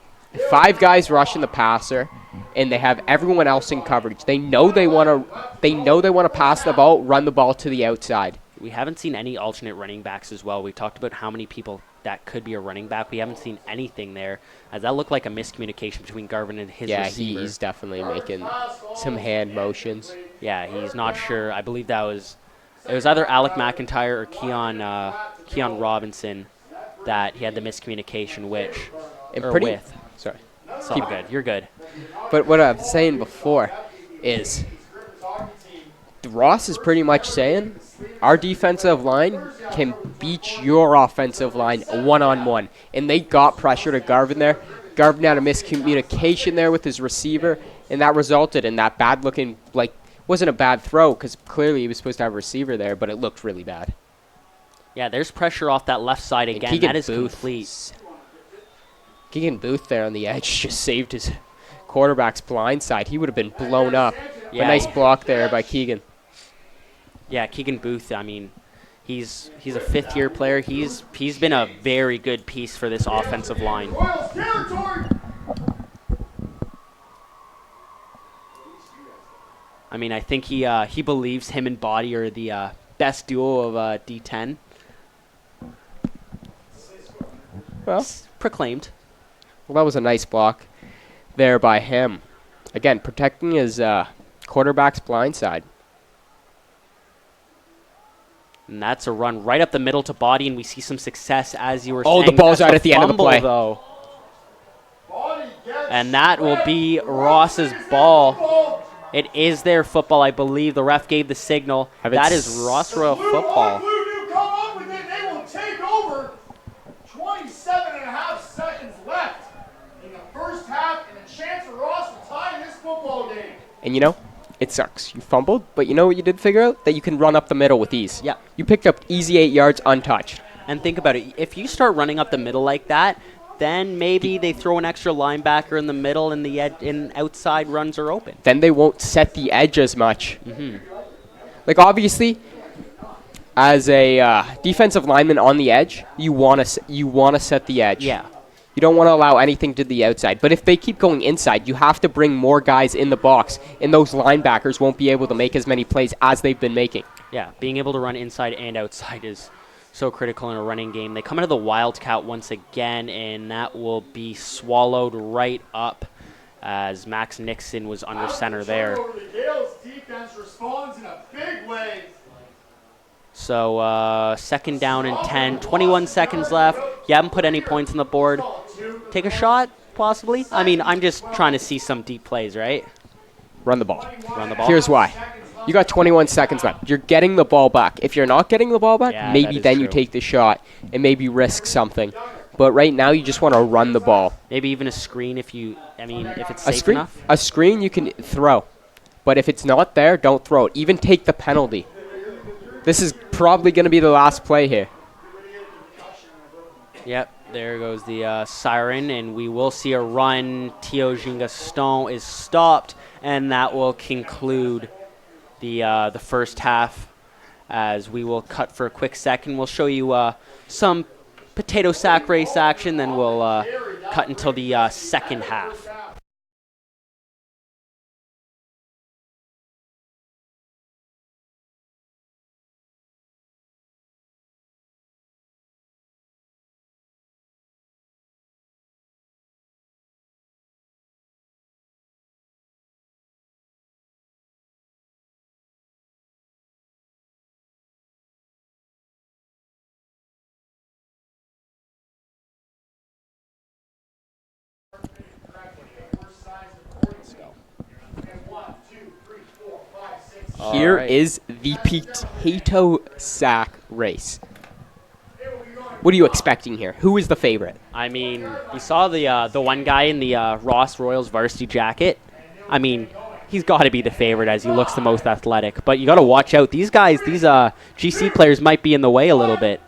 5 guys rushing the passer, and they have everyone else in coverage. They know they want to pass the ball, run the ball to the outside. We haven't seen any alternate running backs as well. We talked about how many people that could be a running back. We haven't seen anything there, as that looked like a miscommunication between Garvin and his receiver. Yeah, he's definitely making some hand motions. Yeah, he's not sure. I believe it was either Alec McIntyre or Keon Robinson that he had the miscommunication with. Sorry. It's all good. You're good. But what I was saying before is Ross is pretty much saying our defensive line can beat your offensive line one-on-one. And they got pressure to Garvin there. Garvin had a miscommunication there with his receiver, and that resulted in that bad-looking, wasn't a bad throw because clearly he was supposed to have a receiver there, but it looked really bad. Yeah, there's pressure off that left side again. That is complete. Keegan Booth there on the edge just saved his quarterback's blind side. He would have been blown up. Yeah, a nice block there by Keegan. Yeah, Keegan Booth, I mean, he's a fifth-year player. He's been a very good piece for this offensive line. I mean, I think he believes him and Body are the best duo of D10. Well, Proclaimed. Well, that was a nice block there by him. Again, protecting his quarterback's blind side. And that's a run right up the middle to Body, and we see some success, as you were Oh, saying. the ball's That's out a at the end of the fumble, play. Though. And that will be Ross's ball. It is their football, I believe. The ref gave the signal. That is Ross Royal football. Blue do come up with it. They will take over. 27.5 seconds left in the first half, and a chance for Ross to tie this football game. And you know, it sucks. You fumbled, but you know what you did figure out? That you can run up the middle with ease. Yeah. You picked up easy 8 yards untouched. And think about it. If you start running up the middle like that, then maybe they throw an extra linebacker in the middle and the outside runs are open. Then they won't set the edge as much. Mm-hmm. Like, obviously, as a defensive lineman on the edge, you want to set the edge. Yeah. You don't want to allow anything to the outside. But if they keep going inside, you have to bring more guys in the box, and those linebackers won't be able to make as many plays as they've been making. Yeah, being able to run inside and outside is so critical in a running game. They come into the Wildcat once again, and that will be swallowed right up as Max Nixon was under center there. The Gales defense responds in a big way. So second down and 10, 21 seconds left. You haven't put any points on the board. Take a shot, possibly? I mean, I'm just trying to see some deep plays, right? Run the ball. Run the ball. Here's why. You got 21 seconds left. You're getting the ball back. If you're not getting the ball back, Yeah, that maybe is then you true. take the shot and maybe risk something. But right now, you just want to run the ball. Maybe even a screen if it's safe screen, enough. a screen you can throw. But if it's not there, don't throw it. Even take the penalty. This is probably going to be the last play here. Yep, there goes the siren, and we will see a run. Théophile Gaston is stopped, and that will conclude the first half. As we will cut for a quick second, we'll show you some potato sack race action, then we'll cut until the second half. Here is the potato sack race. What are you expecting here? Who is the favorite? I mean, you saw the one guy in the Ross Royals varsity jacket. I mean, he's got to be the favorite as he looks the most athletic. But you got to watch out. These guys, these GC players might be in the way a little bit.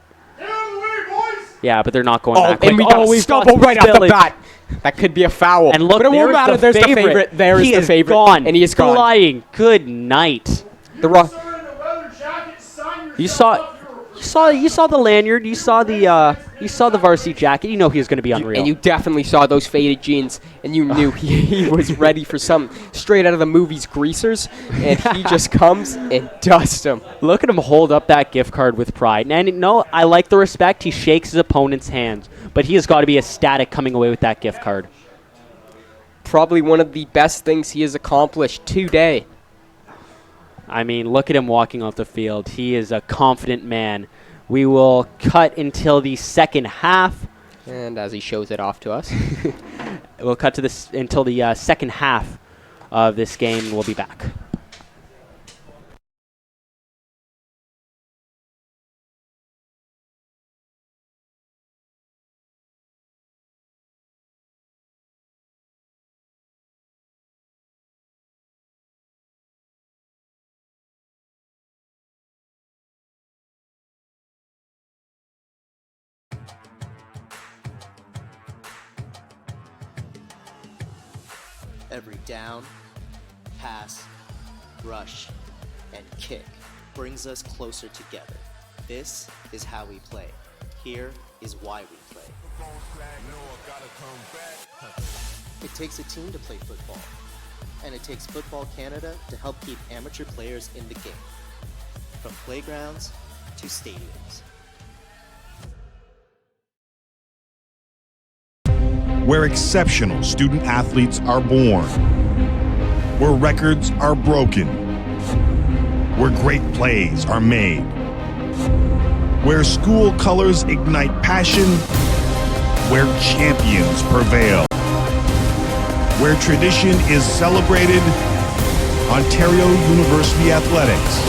Yeah, but they're not going that quick. And we got a stumble right off the bat. That could be a foul. And look, but it won't matter. There's the favorite. There is the favorite. Gone. And he is gone. Flying. Good night. You saw the lanyard. You saw the varsity jacket. You know he was going to be unreal. And you definitely saw those faded jeans, and you knew he was ready for some straight out of the movies Greasers, and he just comes and dusts him. Look at him hold up that gift card with pride. And no, I like the respect. He shakes his opponent's hands, but he has got to be ecstatic coming away with that gift card. Probably one of the best things he has accomplished today. I mean, look at him walking off the field. He is a confident man. We will cut until the second half. And as he shows it off to us. We'll cut to this until the second half of this game, and we'll be back. Every down, pass, rush, and kick brings us closer together. This is how we play. Here is why we play. It takes a team to play football, and it takes Football Canada to help keep amateur players in the game, from playgrounds to stadiums. Where exceptional student athletes are born, where records are broken, where great plays are made, where school colors ignite passion, where champions prevail, where tradition is celebrated, Ontario University Athletics.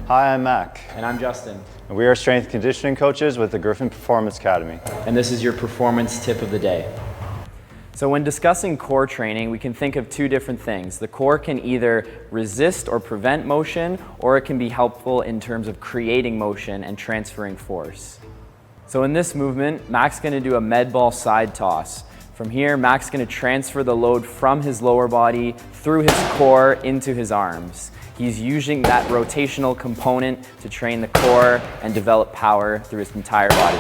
Hi, I'm Mac, And I'm Justin, and we are strength and conditioning coaches with the Griffin Performance Academy. and this is your performance tip of the day. So when discussing core training, we can think of two different things. The core can either resist or prevent motion, or it can be helpful in terms of creating motion and transferring force. So in this movement, Mac's going to do a med ball side toss. From here, Mac's going to transfer the load from his lower body through his core into his arms. He's using that rotational component to train the core and develop power through his entire body.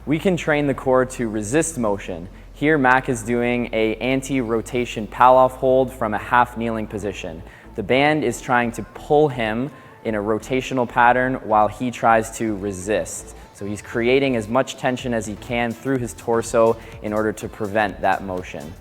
We can train the core to resist motion. Here, Mac is doing a anti-rotation pal-off hold from a half kneeling position. The band is trying to pull him in a rotational pattern while he tries to resist. So he's creating as much tension as he can through his torso in order to prevent that motion.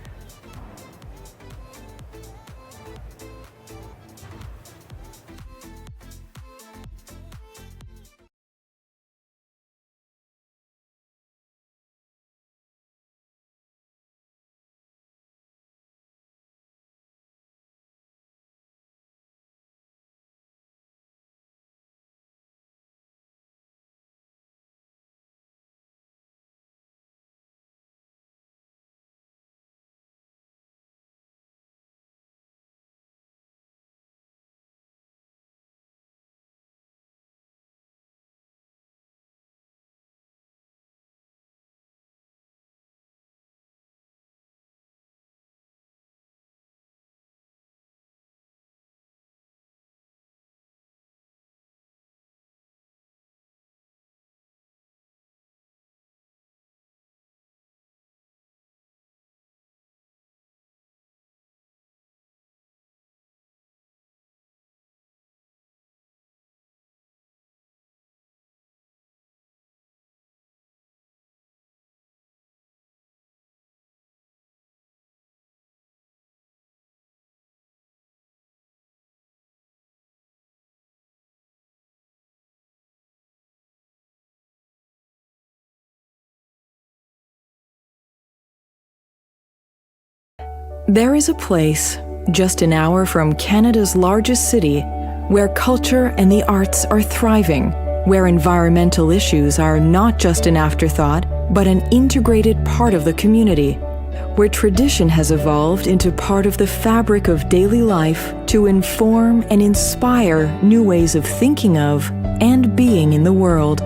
There is a place, just an hour from Canada's largest city, where culture and the arts are thriving, where environmental issues are not just an afterthought, but an integrated part of the community, where tradition has evolved into part of the fabric of daily life to inform and inspire new ways of thinking of and being in the world.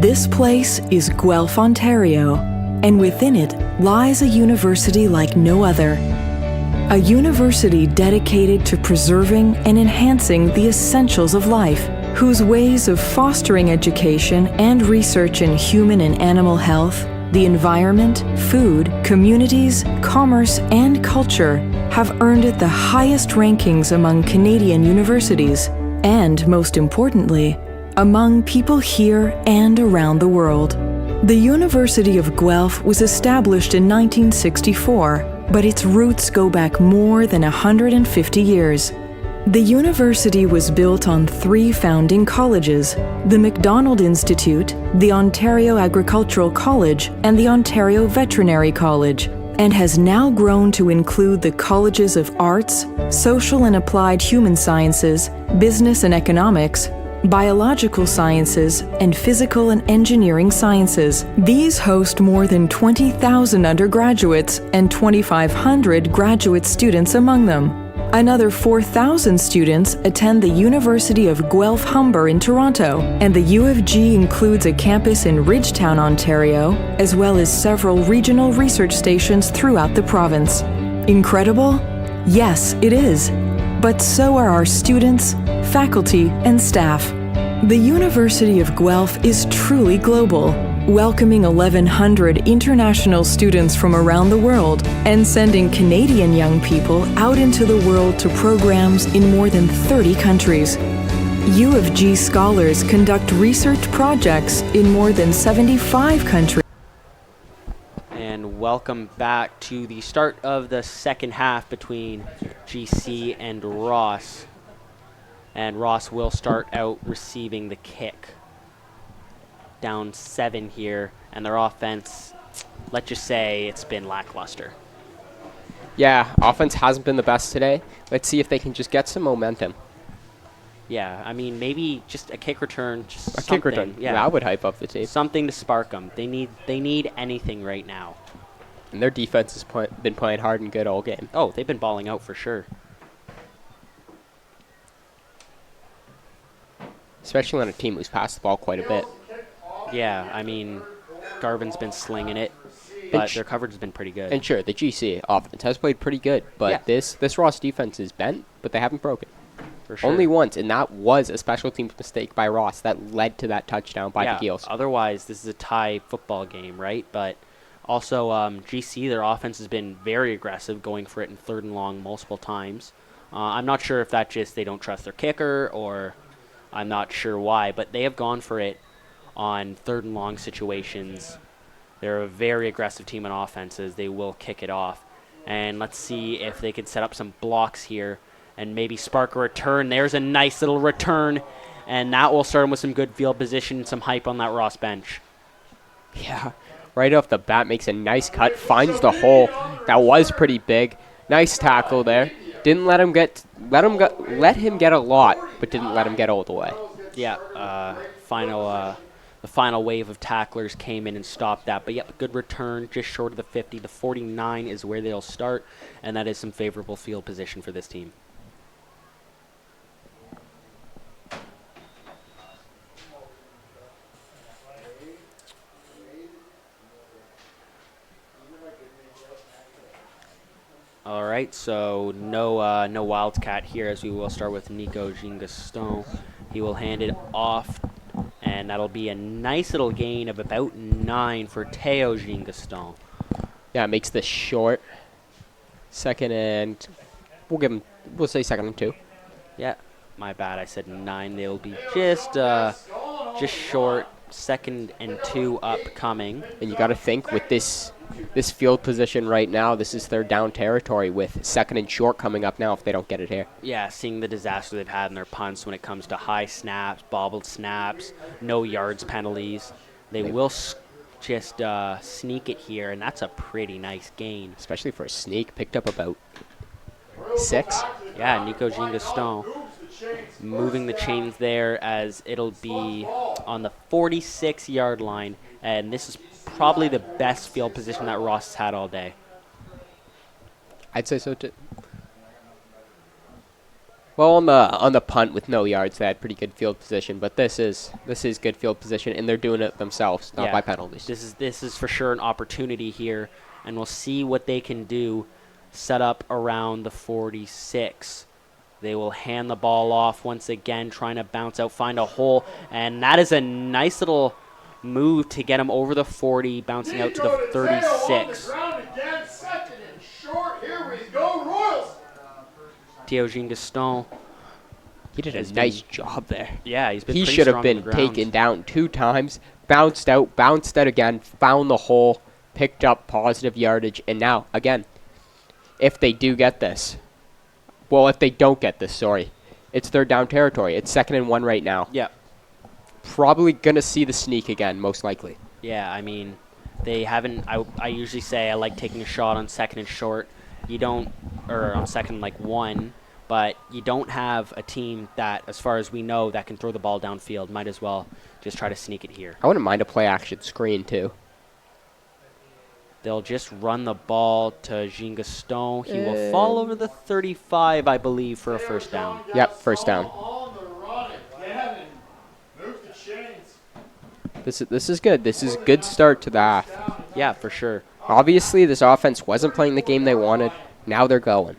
This place is Guelph, Ontario, and within it lies a university like no other. A university dedicated to preserving and enhancing the essentials of life, whose ways of fostering education and research in human and animal health, the environment, food, communities, commerce, and culture have earned it the highest rankings among Canadian universities, and most importantly, among people here and around the world. The University of Guelph was established in 1964, but its roots go back more than 150 years. The university was built on three founding colleges: the McDonald Institute, the Ontario Agricultural College, and the Ontario Veterinary College, and has now grown to include the colleges of Arts, Social and Applied Human Sciences, Business and Economics, Biological Sciences, and Physical and Engineering Sciences. These host more than 20,000 undergraduates and 2,500 graduate students among them. Another 4,000 students attend the University of Guelph-Humber in Toronto, and the U of G includes a campus in Ridgetown, Ontario, as well as several regional research stations throughout the province. Incredible? Yes, it is. But so are our students, faculty, and staff. The University of Guelph is truly global, welcoming 1,100 international students from around the world and sending Canadian young people out into the world to programs in more than 30 countries. U of G scholars conduct research projects in more than 75 countries. And welcome back to the start of the second half between GC and Ross. And Ross will start out receiving the kick. Down 7 here, and their offense, let's just say it's been lackluster. Yeah, offense hasn't been the best today. Let's see if they can just get some momentum. Yeah, I mean, maybe just a kick return, just A something. kick return. Yeah, That would hype up the team. something to spark them. They need anything right now. And their defense has been playing hard and good all game. Oh, they've been balling out for sure. Especially on a team who's passed the ball quite a bit. Yeah, I mean, Garvin's been slinging it, but their coverage has been pretty good. And sure, the GC offense has played pretty good, but this Ross defense is bent, but they haven't broken. For sure. Only once, and that was a special teams mistake by Ross that led to that touchdown by the Eels. Otherwise, this is a tie football game, right? But also, GC, their offense has been very aggressive, going for it in 3rd and long multiple times. I'm not sure if that's just they don't trust their kicker, or I'm not sure why, but they have gone for it on 3rd and long situations. They're a very aggressive team on offenses. They will kick it off. And let's see if they can set up some blocks here and maybe spark a return. There's a nice little return, and that will start them with some good field position, some hype on that Ross bench. Yeah, right off the bat makes a nice cut, finds the hole. That was pretty big. Nice tackle there. Didn't let him get a lot, but didn't let him get all the way. Yeah, the final wave of tacklers came in and stopped that. But yep, good return, just short of the 50. The 49 is where they'll start, and that is some favorable field position for this team. All right, so no Wildcat here, as we will start with Nico Jean-Gaston. He will hand it off, and that'll be a nice little gain of about 9 for Theo Jean-Gaston. Yeah, it makes this short. Second and we'll say 2nd and 2. Yeah, my bad. I said 9. They'll be just short. 2nd and 2 upcoming. And you got to think with this field position right now, this is their down territory with 2nd and short coming up now if they don't get it here. Yeah, seeing the disaster they've had in their punts when it comes to high snaps, bobbled snaps, no yards penalties. They will just sneak it here, and that's a pretty nice gain. Especially for a sneak. Picked up about 6. Yeah, Nico Jean-Gaston moving the chains there, as it'll be on the 46-yard line, and this is probably the best field position that Ross has had all day. I'd say so too. Well, on the punt with no yards, they had pretty good field position, but this is good field position, and they're doing it themselves, not by penalties. This is for sure an opportunity here, and we'll see what they can do. Set up around the 46. They will hand the ball off once again, trying to bounce out, find a hole, and that is a nice little move to get him over the 40, bouncing out to the 36. Theo Jean-Gaston. He did a nice job there. Yeah, he's been He pretty should have strong been on the ground. taken down 2 times, bounced out again, found the hole, picked up positive yardage, and now, again, if they do get this, if they don't get this, it's their down territory. It's 2nd and 1 right now. Yeah. Probably going to see the sneak again, most likely. Yeah, I mean, they haven't. I usually say I like taking a shot on 2nd and short. You don't, or on 2nd and 1, but you don't have a team that, as far as we know, that can throw the ball downfield. Might as well just try to sneak it here. I wouldn't mind a play action screen too. They'll just run the ball to Jean-Gaston. He will fall over the 35, I believe, for a first down. Yep, first down. This is good. This is a good start to the half. Yeah, for sure. Obviously, this offense wasn't playing the game they wanted. Now they're going.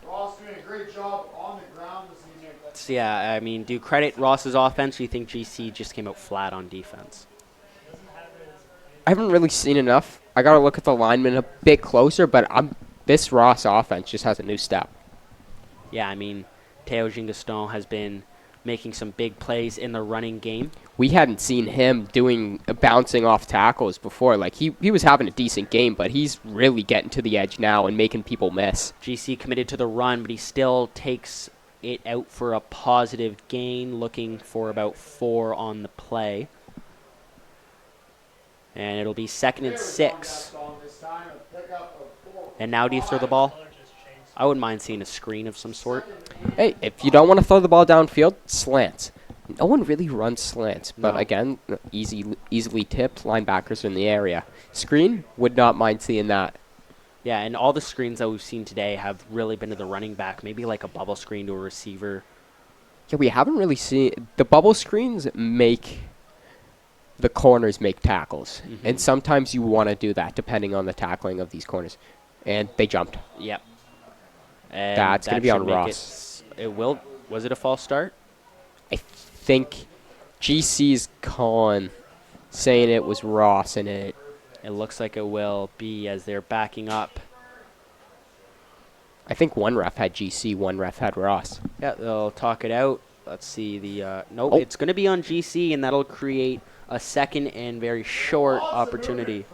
So yeah, I mean, do you credit Ross's offense, or you think GC just came out flat on defense? I haven't really seen enough. I got to look at the linemen a bit closer, but this Ross offense just has a new step. Yeah, I mean, Theo Jean-Gaston has been making some big plays in the running game. We hadn't seen him bouncing off tackles before. Like, he was having a decent game, but he's really getting to the edge now and making people miss. GC committed to the run, but he still takes it out for a positive gain, looking for about 4 on the play. And it'll be 2nd and 6. And now do you throw the ball? I wouldn't mind seeing a screen of some sort. Hey, if you don't want to throw the ball downfield, slants. no one really runs slants. But No. again, easily tipped. Linebackers are in the area. Screen, would not mind seeing that. Yeah, and all the screens that we've seen today have really been to the running back, maybe like a bubble screen to a receiver. Yeah, we haven't really seen the bubble screens make the corners make tackles, and sometimes you want to do that depending on the tackling of these corners. And they jumped. Yep. And That's going to that be on should make Ross. It will. Was it a false start? I think GC's calling, saying it was Ross, and it looks like it will be as they're backing up. I think one ref had GC, one ref had Ross. Yeah, they'll talk it out. Let's see the nope. Oh. It's going to be on GC, and that'll create a second and very short opportunity.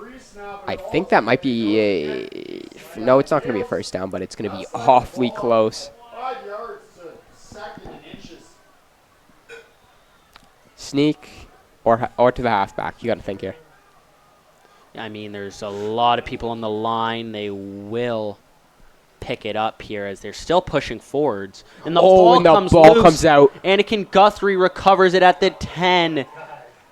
I think that might be no, it's not going to be a first down, but it's going to be awfully close. 5 yards to second and inches. Sneak or to the halfback. You got to think here. I mean, there's a lot of people on the line. They will pick it up here as they're still pushing forwards. And the ball comes loose, comes out. Anakin Guthrie recovers it at the 10.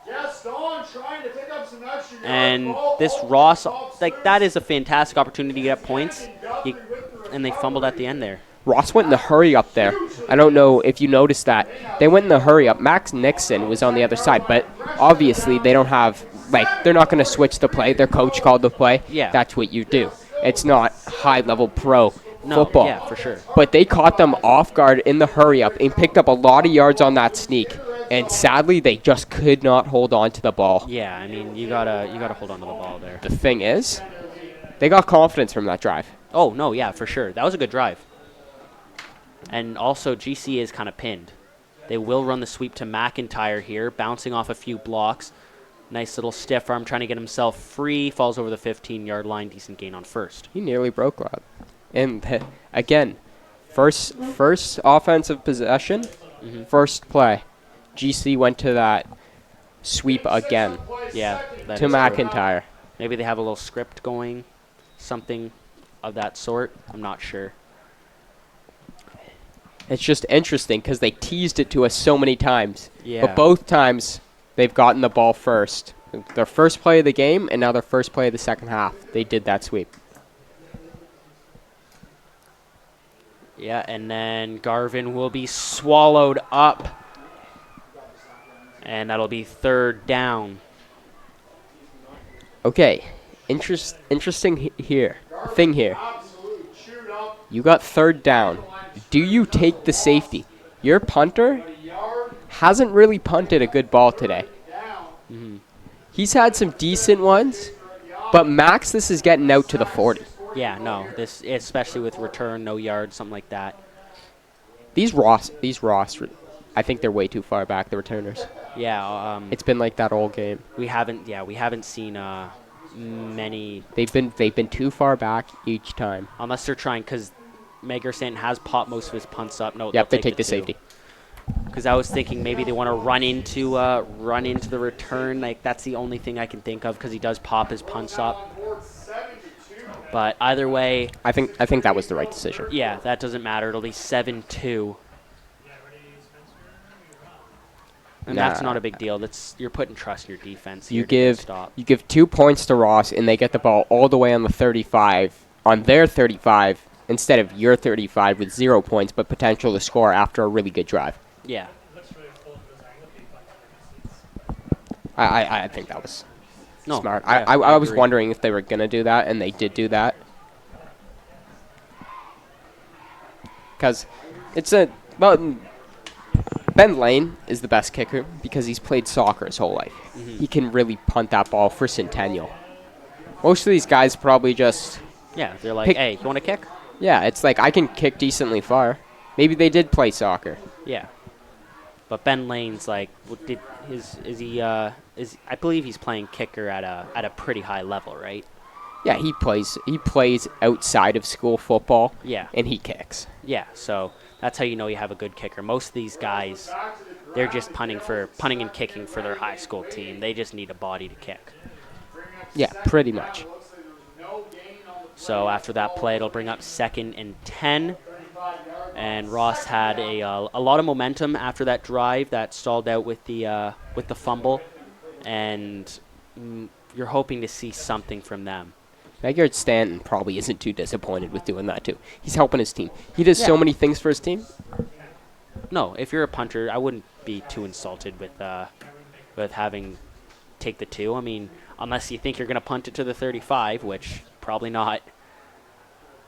Gaston trying to pick up some extra yards. And Ball this over Ross, the top like, six. that is a fantastic opportunity to get points. And they fumbled at the end there. Ross went in the hurry up there. I don't know if you noticed that. They went in the hurry up. Max Nixon was on the other side, but obviously they don't have, they're not going to switch the play. Their coach called the play. Yeah. That's what you do. It's not high-level pro No, football. yeah, for sure. But they caught them off guard in the hurry up and picked up a lot of yards on that sneak. And sadly, they just could not hold on to the ball. Yeah, I mean, you gotta hold on to the ball there. The thing is, they got confidence from that drive. Oh, no, yeah, for sure. That was a good drive. And also, GC is kind of pinned. They will run the sweep to McIntyre here, bouncing off a few blocks. Nice little stiff arm, trying to get himself free. Falls over the 15-yard line. Decent gain on first. He nearly broke that. And again, first offensive possession, first play. GC went to that sweep again Yeah, that to is true. McIntyre. Maybe they have a little script going, something of that sort. I'm not sure. It's just interesting because they teased it to us so many times. Yeah. But both times, they've gotten the ball first. Their first play of the game and now their first play of the second half. They did that sweep. Yeah, and then Garvin will be swallowed up. And that'll be third down. Okay, interesting thing here. Absolute shoot up. You got third down. Do you take the safety? Your punter hasn't really punted a good ball today. He's had some decent ones, but max this is getting out to the 40. Yeah, no, this especially with return, no yards, something like that. These Ross, I think they're way too far back, the returners. Yeah, It's been like that all game. we haven't seen many, They've been too far back each time. unless they're trying, because Magerson has popped most of his punts up. No, Yep, they'll they take the two. safety. Because I was thinking maybe they want to run into the return. Like, that's the only thing I can think of, because he does pop his punts up. But either way, I think that was the right decision. yeah, that doesn't matter. It'll be 7-2. And that's Nah. not a big deal. You're putting trust in your defense. You here to get a give stop. 2 points to Ross, and they get the ball all the way on the 35, on their 35, instead of your 35 with 0 points, but potential to score after a really good drive. Yeah. I think that was No, smart. yeah, I was agree. wondering if they were going to do that, and they did do that. Because Ben Lane is the best kicker because he's played soccer his whole life. He can really punt that ball for Centennial. Most of these guys probably just, Yeah, they're like, Pick- hey, you want to kick? yeah, it's like I can kick decently far. Maybe they did play soccer. Yeah. But Ben Lane's like, I believe he's playing kicker at a pretty high level, right? Yeah, he plays outside of school football. Yeah. And he kicks. Yeah, so that's how you know you have a good kicker. Most of these guys, they're just punting and kicking for their high school team. They just need a body to kick. Yeah, pretty much. So after that play, it'll bring up 2nd and 10. And Ross had a lot of momentum after that drive that stalled out with the fumble, and you're hoping to see something from them. Megarard Stanton probably isn't too disappointed with doing that, too. He's helping his team. He does so many things for his team. No, if you're a punter, I wouldn't be too insulted with having take the 2. I mean, unless you think you're going to punt it to the 35, which probably not.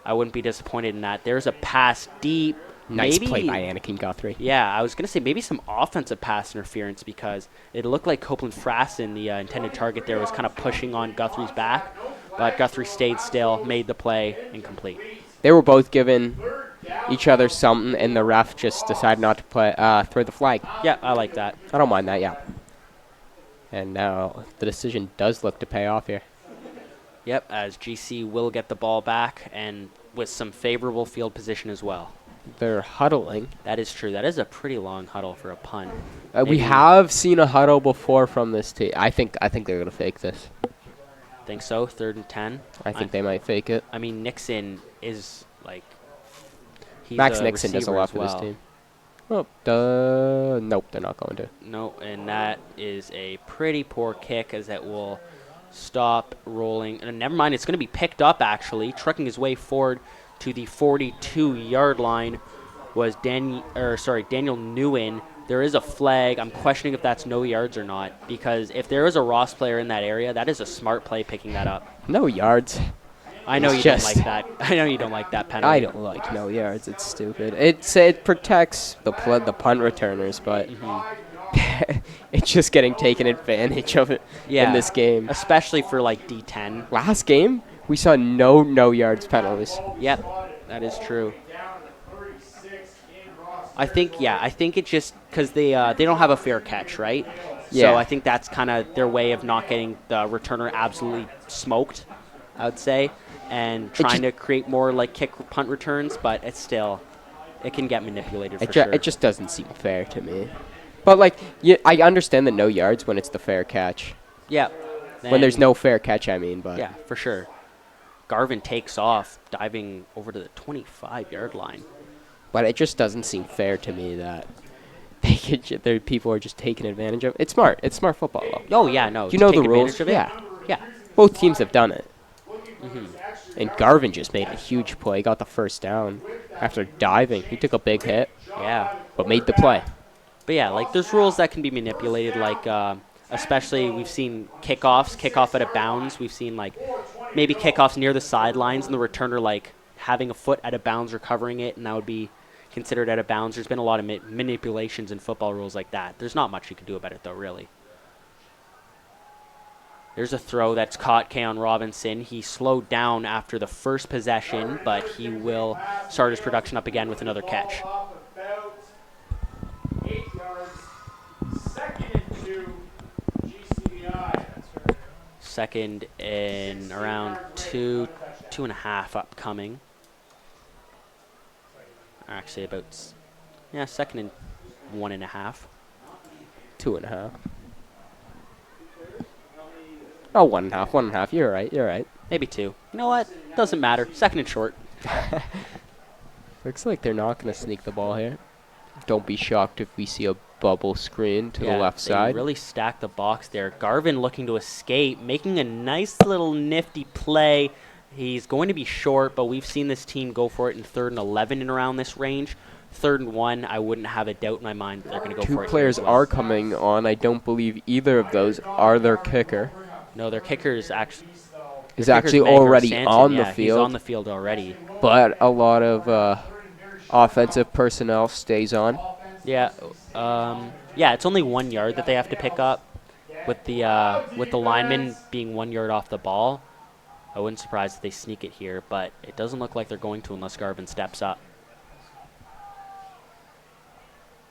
I wouldn't be disappointed in that. There's a pass deep. Nice maybe, play by Anakin Guthrie. Yeah, I was going to say maybe some offensive pass interference because it looked like Copeland Frassen, the intended target there, was kind of pushing on Guthrie's back. But Guthrie stayed still, made the play incomplete. They were both giving each other something, and the ref just decided not to throw the flag. Yeah, I like that. I don't mind that, yeah. And now the decision does look to pay off here. Yep, as GC will get the ball back, and with some favorable field position as well. They're huddling. That is true. That is a pretty long huddle for a punt. We have seen a huddle before from this team. I think they're going to fake this. Think so? 3rd and 10? I think they might fake it. I mean, Nixon is like... Max Nixon does a lot for this team. Nope, they're not going to. No, and that is a pretty poor kick as it will stop rolling. And never mind, it's going to be picked up, actually. Trucking his way forward to the 42-yard line was Daniel Nguyen. There is a flag. I'm questioning if that's no yards or not, because if there is a Ross player in that area, that is a smart play picking that up. No yards. I know you don't like that. I know you don't like that penalty. I don't like no yards. It's stupid. It protects the punt returners, but it's just getting taken advantage of it in this game. Especially for like D10. Last game, we saw no yards penalties. Yep, that is true. I think it's just because they don't have a fair catch, right? Yeah. So I think that's kind of their way of not getting the returner absolutely smoked, I would say, and trying to create more like kick punt returns, but it's still, it can get manipulated for sure. It just doesn't seem fair to me. But like, I understand the no yards when it's the fair catch. Yeah. When there's no fair catch, I mean, but. Yeah, for sure. Garvin takes off, diving over to the 25-yard line. But it just doesn't seem fair to me that people are just taking advantage of it. It's smart. It's smart football, though. Oh, yeah, no. You know the rules? Yeah. Both teams have done it. And Garvin just made a huge play, got the first down after diving. He took a big hit. Yeah. But made the play. But, yeah, like there's rules that can be manipulated, like especially we've seen kickoff out of bounds. We've seen, like, maybe kickoffs near the sidelines and the returner, like, having a foot out of bounds recovering it, and that would be considered out of bounds. There's been a lot of manipulations in football rules like that. There's not much you can do about it, though, really. There's a throw that's caught Keon Robinson. He slowed down after the first possession, but he will start his production up again with another catch. About 8 yards. 2nd and 2, GCVI. Second and around 2.5 upcoming. Actually, about 2nd and 1.5. 2.5. Oh, 1.5. 1.5. You're right. Maybe 2. You know what? Doesn't matter. 2nd and short. Looks like they're not going to sneak the ball here. Don't be shocked if we see a bubble screen to the left side. They really stacked the box there. Garvin looking to escape, making a nice little nifty play. He's going to be short, but we've seen this team go for it in 3rd and 11 and around this range. 3rd and 1, I wouldn't have a doubt in my mind that they're going to go for it. 2 players are coming on. I don't believe either of those are their kicker. No, their kicker is actually already on the field. He's on the field already. But a lot of offensive personnel stays on. Yeah, it's only 1 yard that they have to pick up with the lineman being 1 yard off the ball. I wouldn't be surprised if they sneak it here, but it doesn't look like they're going to unless Garvin steps up.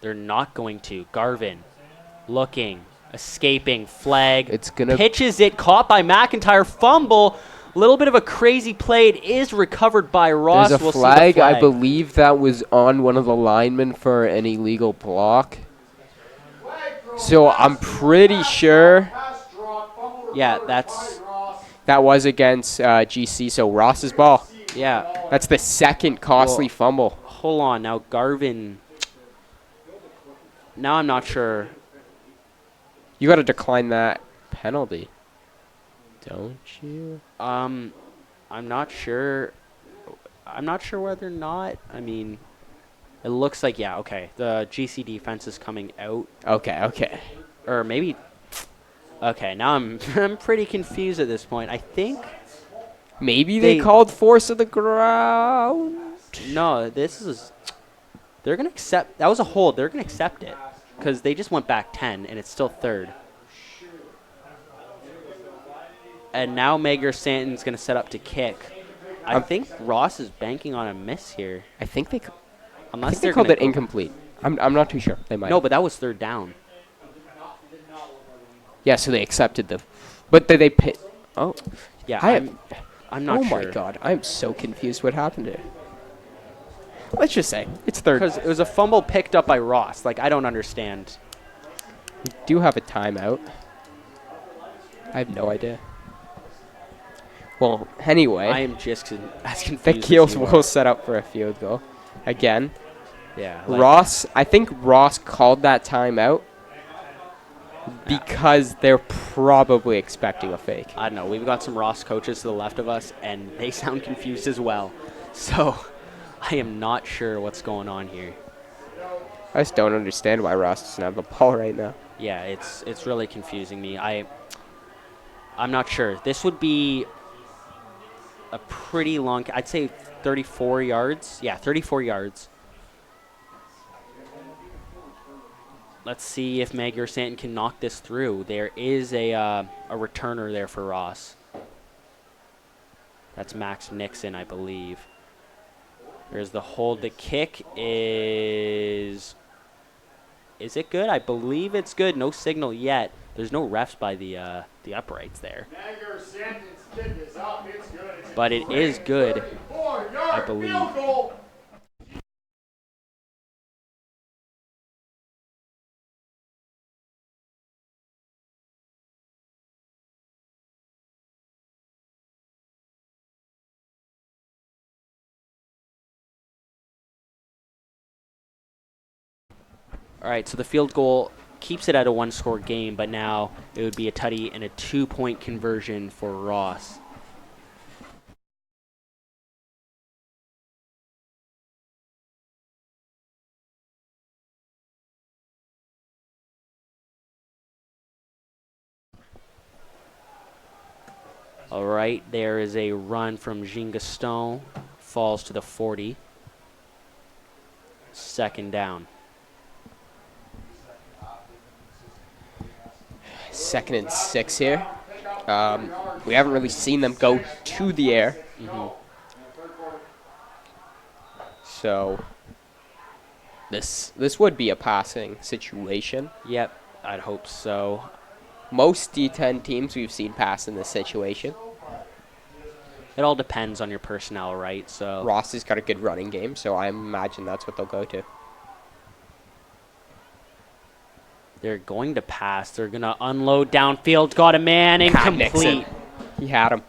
They're not going to. Garvin looking, escaping, flag. Pitches it, caught by McIntyre, fumble. A little bit of a crazy play. It is recovered by Ross. There's a flag. I believe that was on one of the linemen for an illegal block. So I'm pretty sure. Yeah, that was against GC, so Ross's ball. Yeah. That's the second costly fumble. pull on. Now Garvin. Now I'm not sure. You got to decline that penalty, don't you? I'm not sure. I'm not sure whether or not. I mean, it looks like, yeah, okay. The GC defense is coming out. Okay. Or maybe. Okay, now I'm I'm pretty confused at this point. I think. Maybe they called force of the ground. No, this is. They're going to accept. That was a hold. They're going to accept it. Because they just went back 10, and it's still third. And now Magyar Stanton's going to set up to kick. I think Ross is banking on a miss here. I think they called it incomplete. I'm not too sure. They might. No, but that was third down. Yeah, so they accepted the. But did they pit? Oh. Yeah, I'm not sure. Oh my god, I'm so confused what happened here. Let's just say it's third. Because it was a fumble picked up by Ross. Like, I don't understand. We do have a timeout. I have no idea. Well, anyway. I am just as confused. The Keels will set up for a field goal. Again. Yeah. Ross, I think Ross called that timeout because they're probably expecting a fake. I don't know. We've got some Ross coaches to the left of us, and they sound confused as well. So I am not sure what's going on here. I just don't understand why Ross doesn't have the ball right now. Yeah, it's really confusing me. I'm not sure. This would be a pretty long. I'd say 34 yards. Yeah, 34 yards. Let's see if Magyar Stanton can knock this through. There is a returner there for Ross. That's Max Nixon, I believe. There's the hold. The kick is it good? I believe it's good. No signal yet. There's no refs by the uprights there. Magyar Stanton's kick is up. It's good. But it is good, I believe. Field goal. All right, so the field goal keeps it at a one-score game, but now it would be a tutty and a 2-point conversion for Ross. All right, there is a run from Jean Gaston, falls to the 40. Second down. 2nd and 6 here. We haven't really seen them go to the air. So this would be a passing situation. Yep, I'd hope so. Most D10 teams we've seen pass in this situation. It all depends on your personnel, right? So Ross has got a good running game, so I imagine that's what they'll go to. they're going to pass. They're going to unload downfield. Got a man, incomplete. He had him.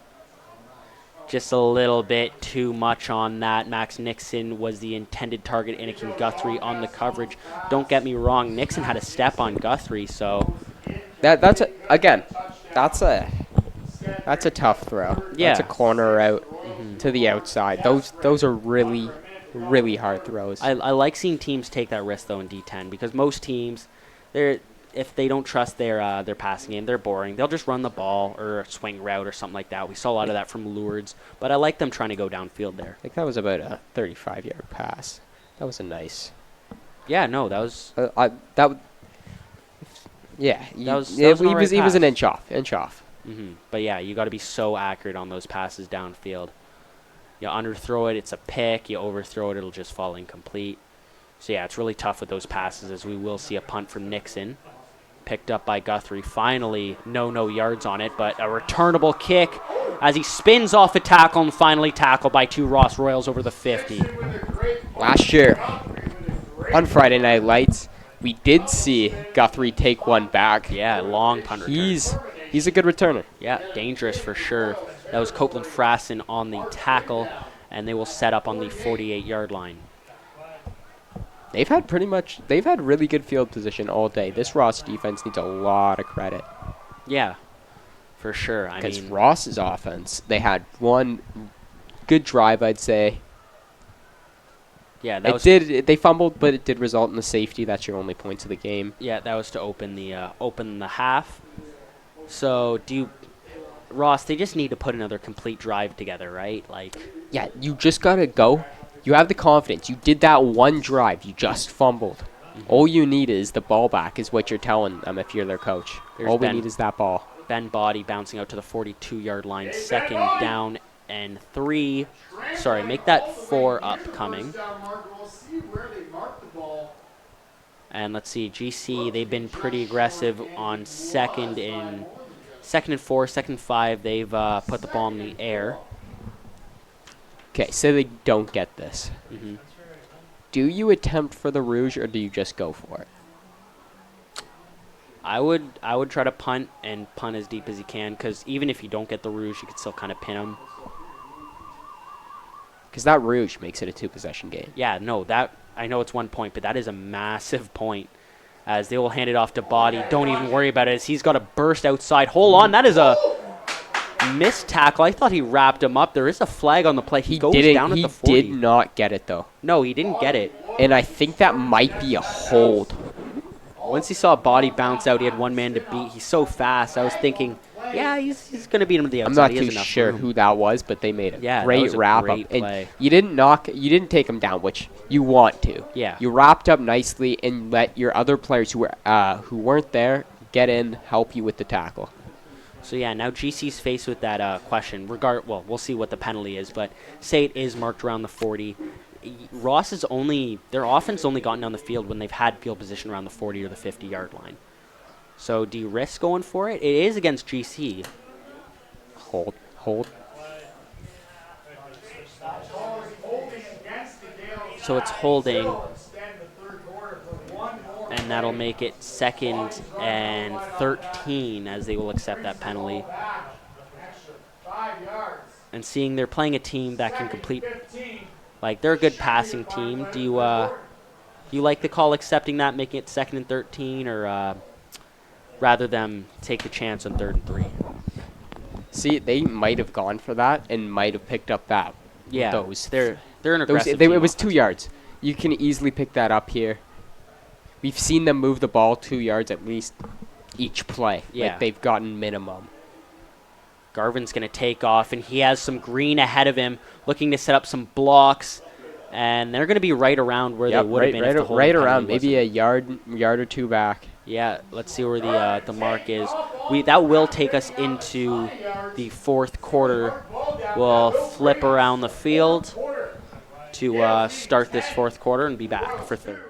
Just a little bit too much on that. Max Nixon was the intended target. Anakin Guthrie on the coverage. Don't get me wrong. Nixon had a step on Guthrie, so that's a tough throw. Yeah. That's a corner out to the outside. Those are really, really hard throws. I like seeing teams take that risk though in D10 because most teams, if they don't trust their passing game, they're boring. They'll just run the ball or a swing route or something like that. We saw a lot of that from Lourdes, but I like them trying to go downfield there. I think that was about a 35-yard pass. That was a nice. Yeah, no, that was. He was an inch off. Mm-hmm. But yeah, you got to be so accurate on those passes downfield. You underthrow it, it's a pick. You overthrow it, it'll just fall incomplete. So yeah, it's really tough with those passes, as we will see a punt from Nixon. Picked up by Guthrie. Finally, no yards on it, but a returnable kick as he spins off a tackle and finally tackled by two Ross Royals over the 50. Last year, on Friday Night Lights, we did see Guthrie take one back. Yeah, long punt return. He's a good returner. Yeah, dangerous for sure. That was Copeland Frassen on the tackle, and they will set up on the 48-yard line. They've had really good field position all day. This Ross defense needs a lot of credit. Yeah, for sure. I Because mean, Ross's offense, they had one good drive, I'd say. yeah, that was They fumbled, but it did result in the safety. That's your only points of the game. Yeah, that was to open the half. So Ross? They just need to put another complete drive together, right? Like, Yeah, you just gotta go. You have the confidence. You did that one drive. You just fumbled. All you need is the ball back, is what you're telling them if you're their coach. There's All we Ben. need is that ball. Ben Body bouncing out to the 42-yard line, second down and 3. Sorry, make that 4 upcoming. We'll see where they mark the ball. And let's see, GC, they've been pretty aggressive on second and 4, second and 5. They've put the ball in the air. Okay, say they don't get this. Do you attempt for the Rouge, or do you just go for it? I would try to punt as deep as you can, because even if you don't get the Rouge, you can still kind of pin them. Because that Rouge makes it a 2-possession game. Yeah, no, I know it's 1 point, but that is a massive point, as they will hand it off to Body. Don't even worry about it, as he's got a burst outside. Hold on, that is a missed tackle. I thought he wrapped him up. There is a flag on the play. He goes down at the 40. He did not get it, though. No, he didn't get it. And I think that might be a hold. Once he saw Body bounce out, he had one man to beat. He's so fast. I was thinking, yeah, he's going to beat him to the outside. I'm not He has too enough sure room. who that was, but they made a Yeah, that great was a wrap great up. play. And you didn't take him down, which you want to. Yeah. You wrapped up nicely and let your other players who weren't there get in, help you with the tackle. So, yeah, now GC's faced with that question. Well, we'll see what the penalty is, but say it is marked around the 40. Their offense only gotten down the field when they've had field position around the 40 or the 50-yard line. So do you risk going for it? It is against GC. Hold. So it's holding, and that'll make it 2nd and 13, as they will accept that penalty. And seeing they're playing a team that can complete, like, they're a good passing team. Do you like the call accepting that, making it 2nd and 13, or rather them take the chance on 3rd and 3? See, they might have gone for that and might have picked up that. Yeah, those. they're an aggressive team. It was 2 yards. You can easily pick that up here. We've seen them move the ball 2 yards at least each play. Yeah. Like, they've gotten minimum. Garvin's going to take off, and he has some green ahead of him, looking to set up some blocks, and they're going to be right around where they would have been if the holding right penalty around, maybe wasn't. a yard or two back. Yeah, let's see where the mark is. That will take us into the 4th quarter. We'll flip around the field to start this 4th quarter and be back for 3rd.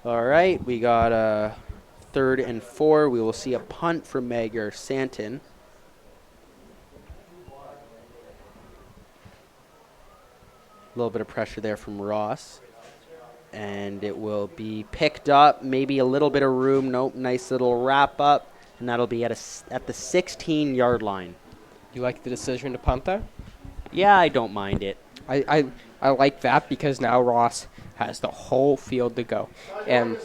All right, we got 3rd and 4. We will see a punt from Magyar Santon. A little bit of pressure there from Ross. And it will be picked up, maybe a little bit of room. Nope, nice little wrap up. And that'll be at the 16-yard line. You like the decision to punt there? Yeah, I don't mind it. I like that because now Ross has the whole field to go. And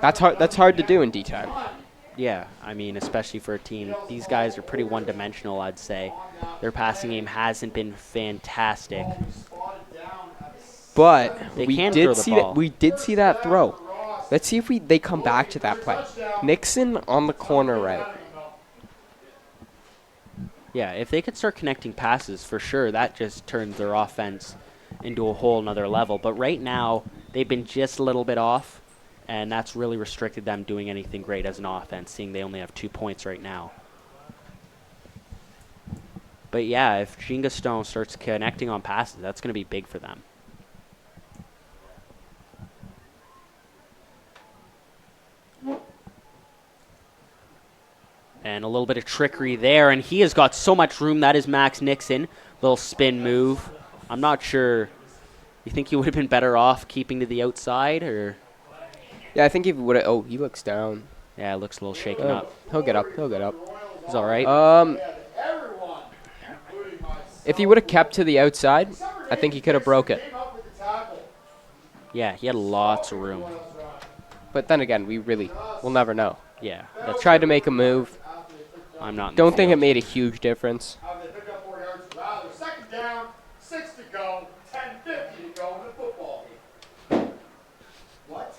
that's hard to do in D-time. Yeah, I mean, especially for a team. These guys are pretty one-dimensional, I'd say. Their passing game hasn't been fantastic. But They we can throw did the see ball. that. We did see that throw. Let's see if they come back to that play. Nixon on the corner right. Yeah, if they could start connecting passes, for sure, that just turns their offense into a whole nother level. But right now, they've been just a little bit off, and that's really restricted them doing anything great as an offense, seeing they only have 2 points right now. But yeah, if Ginga Stone starts connecting on passes, that's going to be big for them. And a little bit of trickery there, and he has got so much room. That is Max Nixon. Little spin move. I'm not sure. You think he would have been better off keeping to the outside, or? Yeah, I think he would have. Oh, he looks down. Yeah, it looks a little shaken up. He'll get up. He'll get up. He's all right. If he would have kept to the outside, I think he could have broke it. Yeah, he had lots of room. But then again, we'll never know. Yeah, Let's try to make a move. I'm not. Don't think it made a huge difference. Second down, 6 to go, 10:50 to go in the football game. What?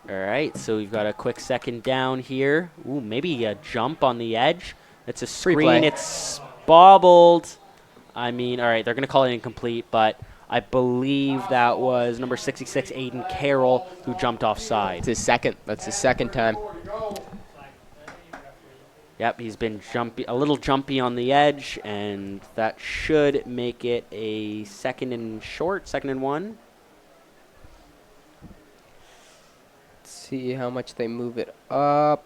All right, so we've got a quick second down here. Ooh, maybe a jump on the edge. It's a Free screen. play. It's bobbled. I mean, all right, they're going to call it incomplete, but I believe that was number 66, Aiden Carroll, who jumped offside. It's his second. That's his second time. Yep, he's been a little jumpy on the edge, and that should make it a second and 1. Let's see how much they move it up.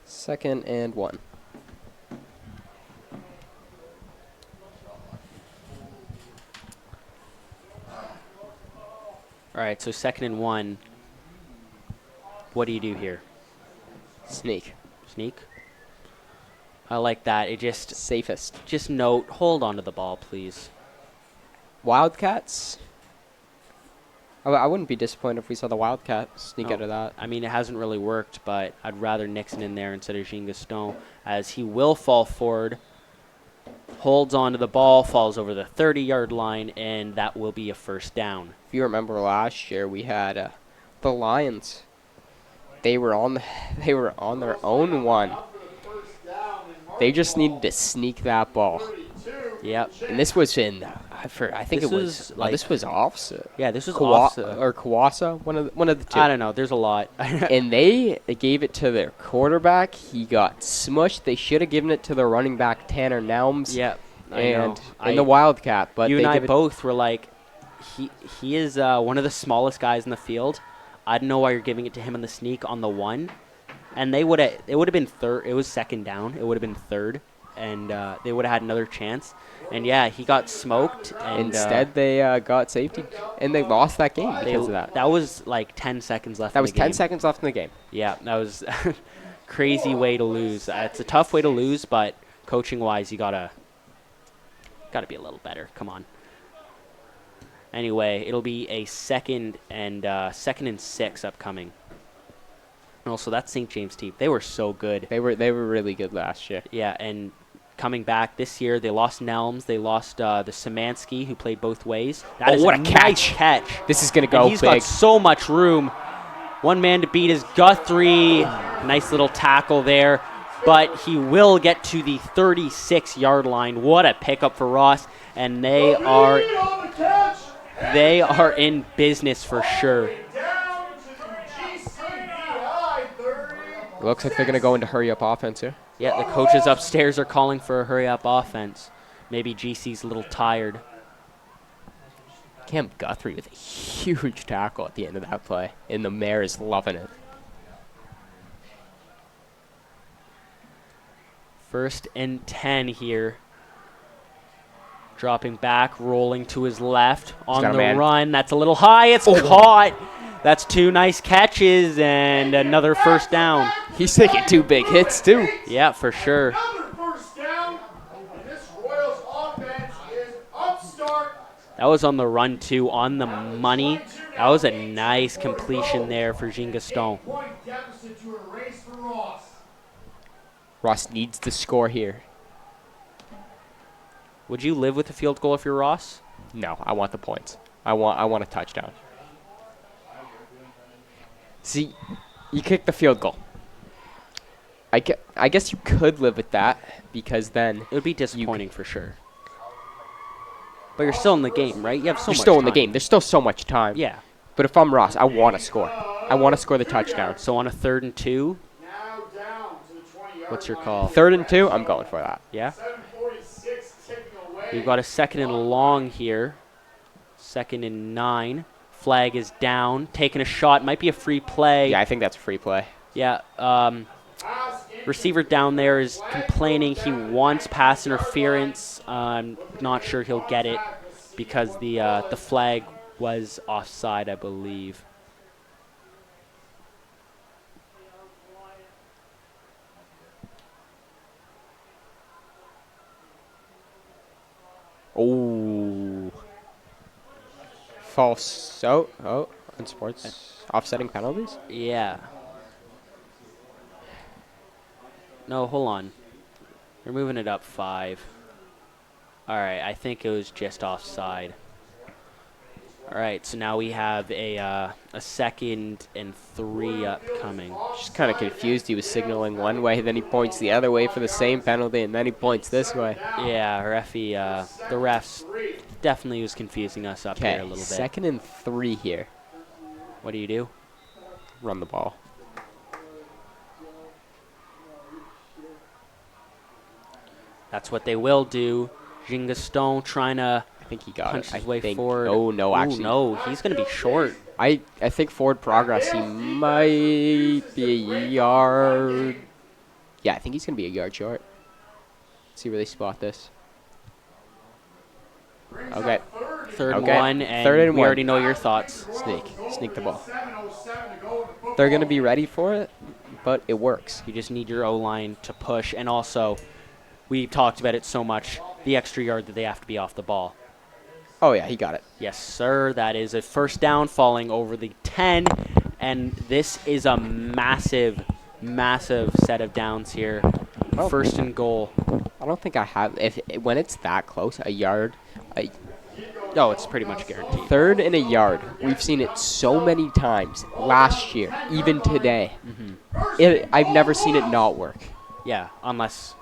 2nd and 1. All right, so 2nd and 1. What do you do here? Sneak. Sneak? I like that. It Safest. just note, hold on to the ball, please. Wildcats. I wouldn't be disappointed if we saw the Wildcat sneak out of that. I mean, it hasn't really worked, but I'd rather Nixon in there instead of Jean Gaston, as he will fall forward, holds onto the ball, falls over the 30-yard line, and that will be a first down. If you remember last year, we had the Lions. They were on their own one. They just needed to sneak that ball. Yep. And this was in, I think This it was was, like- this was offset. Yeah, this was offset. Or Kawasa, one of the two. I don't know. There's a lot. And they gave it to their quarterback. He got smushed. They should have given it to their running back, Tanner Nelms. Yep. And the Wildcat. But you they and I give it both were like, he is one of the smallest guys in the field. I don't know why you're giving it to him in the sneak on the 1. And it would have been third. It was second down. It would have been third. And they would have had another chance. And, yeah, he got smoked. And instead, they got safety. And they lost that game because of that. That was like 10 seconds left That in was the game. 10 seconds left in the game. Yeah, that was crazy way to lose. It's a tough way to lose, but coaching-wise, you gotta be a little better. Come on. Anyway, it'll be a 2nd and 6 upcoming. And also, that's St. James team. They were so good. They were really good last year. Yeah, and coming back this year, they lost Nelms. They lost the Szymanski, who played both ways. That is what a nice catch. This is going to go And he's big. got so much room. One man to beat is Guthrie. Nice little tackle there. But he will get to the 36-yard line. What a pickup for Ross. And they are in business for sure. Looks like they're going to go into hurry-up offense here. Yeah, the coaches upstairs are calling for a hurry-up offense. Maybe GC's a little tired. Cam Guthrie with a huge tackle at the end of that play, and the mayor is loving it. 1st and 10 here. Dropping back, rolling to his left on got a the man. run. That's a little high. It's caught. That's 2 nice catches and another first down. He's taking 2 big hits, too. Yeah, for sure. Another first down. And this Royals offense is upstart That was on the run, too, on the money. That was a nice completion there for Jean Gaston. Point deficit to erase for Ross. Ross needs to score here. Would you live with a field goal if you're Ross? No, I want the points. I want a touchdown. See, you kick the field goal. I guess you could live with that because then It would be disappointing for sure. But you're still in the game, right? You have so you're much still in the time. game. There's still so much time. Yeah. But if I'm Ross, I want to score. I want to score the touchdown. So on a 3rd and 2, Now down to the 20-yard what's your line. call? 3rd and 2, I'm going for that. Yeah? 7:46 ticking away. We've got a 2nd and long here. 2nd and 9. Flag is down. Taking a shot. Might be a free play. Yeah, I think that's a free play. Yeah. Receiver down there is complaining he wants pass interference. I'm not sure he'll get it because the flag was offside, I believe. Oh. False. Oh, on sports. Offsetting penalties? Yeah. No, hold on. We're moving it up 5. All right, I think it was just offside. All right, so now we have a 2nd and 3 upcoming. Just kind of confused. He was signaling one way, then he points the other way for the same penalty, and then he points this way. Yeah, the refs definitely was confusing us up there a little bit. 2nd and 3 here. What do you do? Run the ball. That's what they will do. Jean Gaston trying to I think he got punch it. his I way think. forward. Oh, no, Ooh, actually. no, he's going to be short. I think forward progress, he might be a yard. Yeah, I think he's going to be a yard short. Let's see where they spot this. Okay. 3rd and Okay. 1, and 3rd and we 1. already know your thoughts. Sneak the ball. 7:07 to go in the football They're going to be ready for it, but it works. You just need your O-line to push, and also, we've talked about it so much, the extra yard that they have to be off the ball. Oh, yeah, he got it. Yes, sir. That is a 1st down falling over the 10, and this is a massive, massive set of downs here. 1st and goal. I don't think I have. When it's that close, a yard, Oh, it's pretty much guaranteed. 3rd and a yard. We've seen it so many times last year, even today. I've never seen it not work. Yeah, unless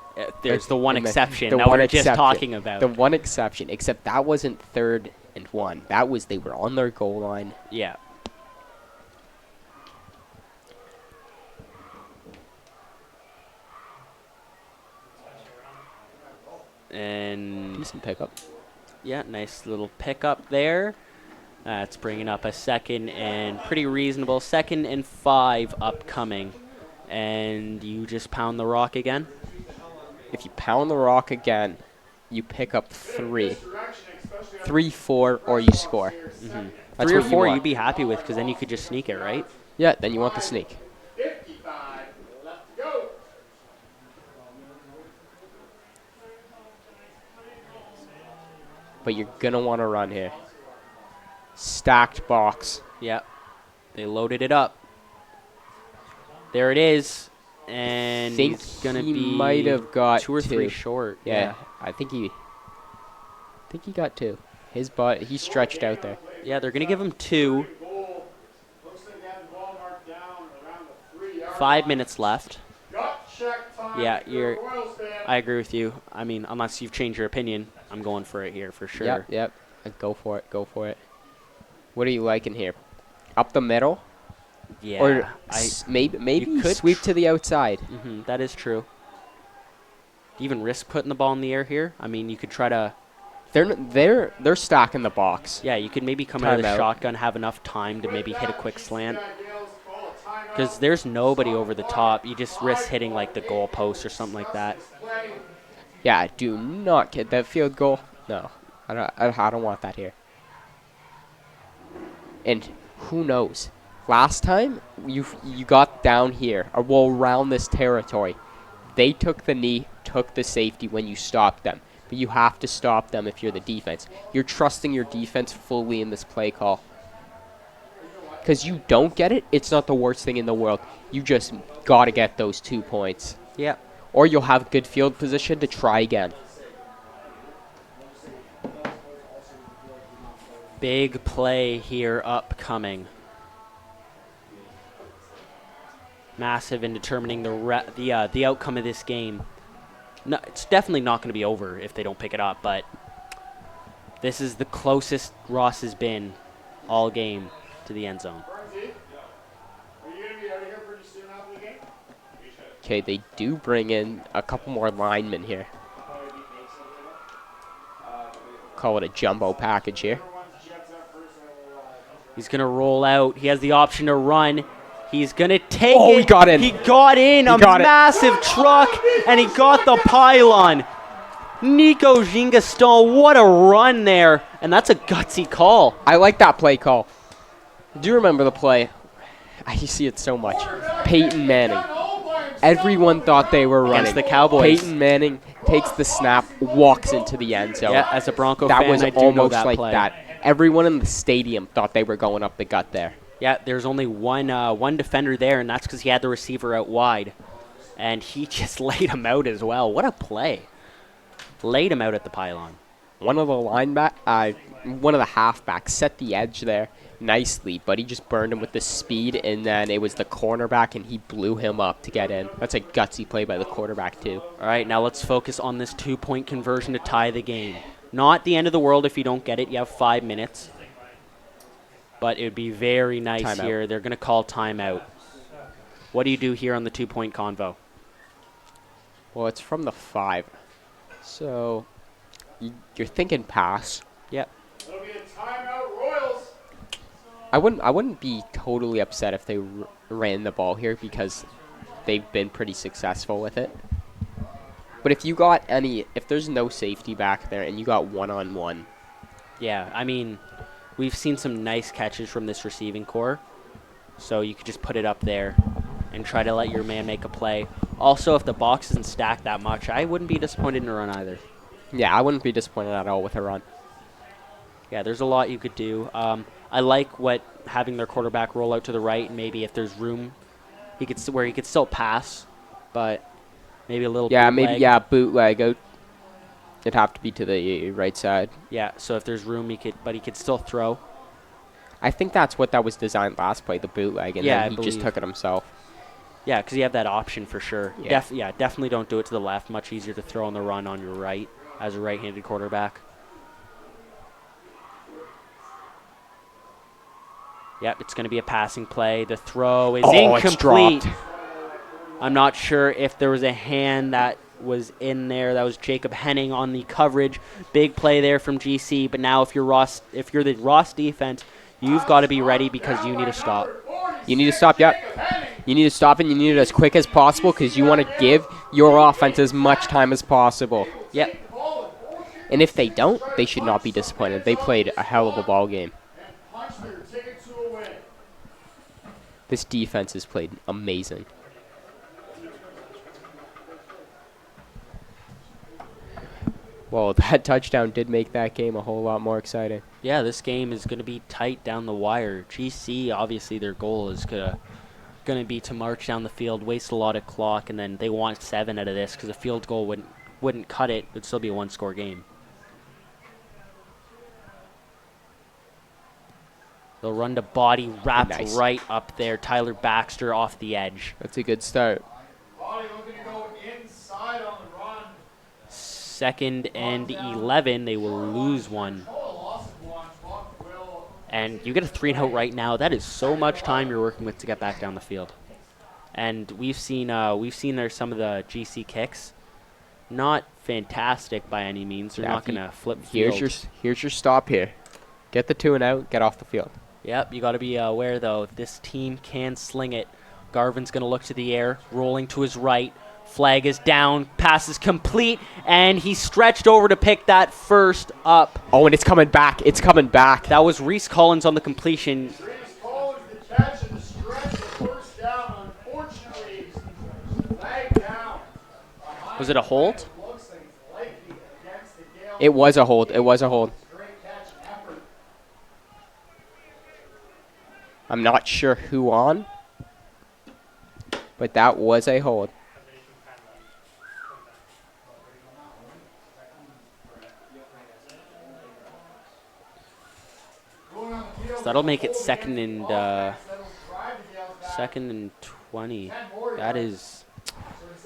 there's the one And exception the that one we're just exception. talking about. The one exception, except that wasn't 3rd and 1. That was they were on their goal line. Yeah. And Decent pickup. yeah, nice little pickup there. That's bringing up a 2nd and pretty reasonable 2nd and 5 upcoming. And you just pound the rock again? If you pound the rock again, you pick up 3. 3, 4, or you score. That's 3 or what you 4 want. you'd be happy with because then you could just sneak it, right? Yeah, then you want the sneak. 55 left to go. But you're going to want to run here. Stacked box. Yep. They loaded it up. There it is. And Think he's going to he be might have got 2 or 3 2. short. Yeah, I think he got 2. His butt, he stretched out there. Yeah, they're going to give him 2. Goal. Looks like they have the ball marked down around the 3-yard 5 minutes left. Gut check time. Yeah, if you're a you're. Royals fan. I agree with you. I mean, unless you've changed your opinion, I'm going for it here for sure. Yep. Go for it. What are you liking here? Up the middle? Yeah. Or maybe you could sweep to the outside. That is true. Do you even risk putting the ball in the air here? I mean, you could try to. They're stacking the box. Yeah, you could maybe come out of the Timeout. shotgun, have enough time to maybe hit a quick slant. Because there's nobody over the top. You just risk hitting like the goal post or something like that. Yeah, do not get that field goal. No, I don't want that here. And who knows? Last time you got down here, or well around this territory, they took the knee, took the safety when you stopped them. but you have to stop them if you're the defense. You're trusting your defense fully in this play call. Because you don't get it, it's not the worst thing in the world. You just got to get those 2 points. Yeah. Or you'll have good field position to try again. Big play here upcoming. Massive in determining the outcome of this game. No, it's definitely not going to be over if they don't pick it up, but this is the closest Ross has been all game to the end zone. Okay, they do bring in a couple more linemen here. Call it a jumbo package here. He's going to roll out. He has the option to run. He's going to take it. Oh, he got in. He got in. A massive truck, and he got the pylon. Nico Gingaston, what a run there. And that's a gutsy call. I like that play call. Do you remember the play? I see it so much. Peyton Manning. Everyone thought they were running. Against the Cowboys. Peyton Manning takes the snap, walks into the end zone. Yeah, as a Bronco that fan, was I do almost know that like play. that. Everyone in the stadium thought they were going up the gut there. Yeah, there's only one defender there, and that's because he had the receiver out wide. And he just laid him out as well. What a play. Laid him out at the pylon. One of the halfbacks set the edge there nicely, but he just burned him with the speed, and then it was the cornerback, and he blew him up to get in. That's a gutsy play by the quarterback, too. All right, now let's focus on this 2-point conversion to tie the game. Not the end of the world if you don't get it. You have 5 minutes. But it would be very nice Timeout. here. They're going to call timeout. What do you do here on the 2-point convo? Well, it's from the 5. So you're thinking pass. Yep. It'll be a timeout, Royals. I wouldn't be totally upset if they ran the ball here because they've been pretty successful with it. But if there's no safety back there and you got one-on-one. Yeah, I mean, we've seen some nice catches from this receiving core. So you could just put it up there and try to let your man make a play. Also, if the box isn't stacked that much, I wouldn't be disappointed in a run either. Yeah, I wouldn't be disappointed at all with a run. Yeah, there's a lot you could do. I like having their quarterback roll out to the right, and maybe if there's room, he could still pass, but maybe a little bootleg. Bootleg out. It'd have to be to the right side. Yeah, so if there's room, he could still throw. I think that's what that was designed last play, the bootleg, and then he just took it himself. Yeah, because you have that option for sure. Yeah. Definitely don't do it to the left. Much easier to throw on the run on your right as a right-handed quarterback. Yep, it's going to be a passing play. The throw is incomplete. It's dropped. I'm not sure if there was a hand that was in there. That was Jacob Henning on the coverage. Big play there from GC. But now if you're the Ross defense, you've got to be ready because you need to stop. You need to stop, You need to stop and you need it as quick as possible because you want to give your offense as much time as possible. Yep. And if they don't, they should not be disappointed. They played a hell of a ball game. This defense has played amazing. Well, that touchdown did make that game a whole lot more exciting. Yeah, this game is going to be tight down the wire. GC, obviously, their goal is going to be to march down the field, waste a lot of clock, and then they want 7 out of this because a field goal wouldn't cut it. It would still be a one-score game. They'll run to body, wrapped right up there. Tyler Baxter off the edge. That's a good start. Body looking to go inside on the run. 2nd and 11. They will lose one. And you get a 3-and-out right now. That is so much time you're working with to get back down the field. And we've seen there some of the GC kicks. Not fantastic by any means. They're not going to flip field. Here's your stop here. Get the 2-and-out. Get off the field. Yep, you got to be aware, though. This team can sling it. Garvin's going to look to the air, rolling to his right. Flag is down, pass is complete, and he stretched over to pick that first up. Oh, and it's coming back. It's coming back. That was Reese Collins on the completion. Reese Collins, the catch and the stretch, the first down. Unfortunately, flag down. Was it a hold? Looks like it's likely against the It was a hold. It was a hold. I'm not sure who on, but that was a hold. So that'll make it second and 20.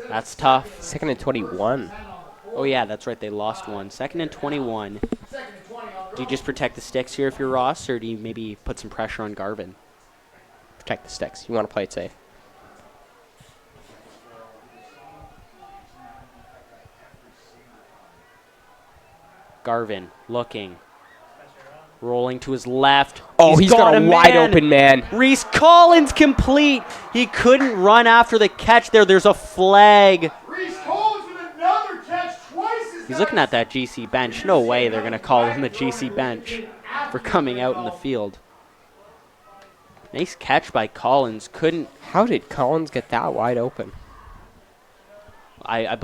That's tough. Second and 21. Oh yeah, that's right. They lost one. Second and 21. Do you just protect the sticks here if you're Ross, or do you maybe put some pressure on Garvin? Protect the sticks. You want to play it safe. Garvin looking. Rolling to his left. Oh, he's got a wide open man. Reese Collins complete. He couldn't run after the catch there. There's a flag. Reese Collins with another catch twice. He's looking at that GC bench. No way they're going to call him the GC bench for coming out in the field. Nice catch by Collins. Couldn't. How did Collins get that wide open? I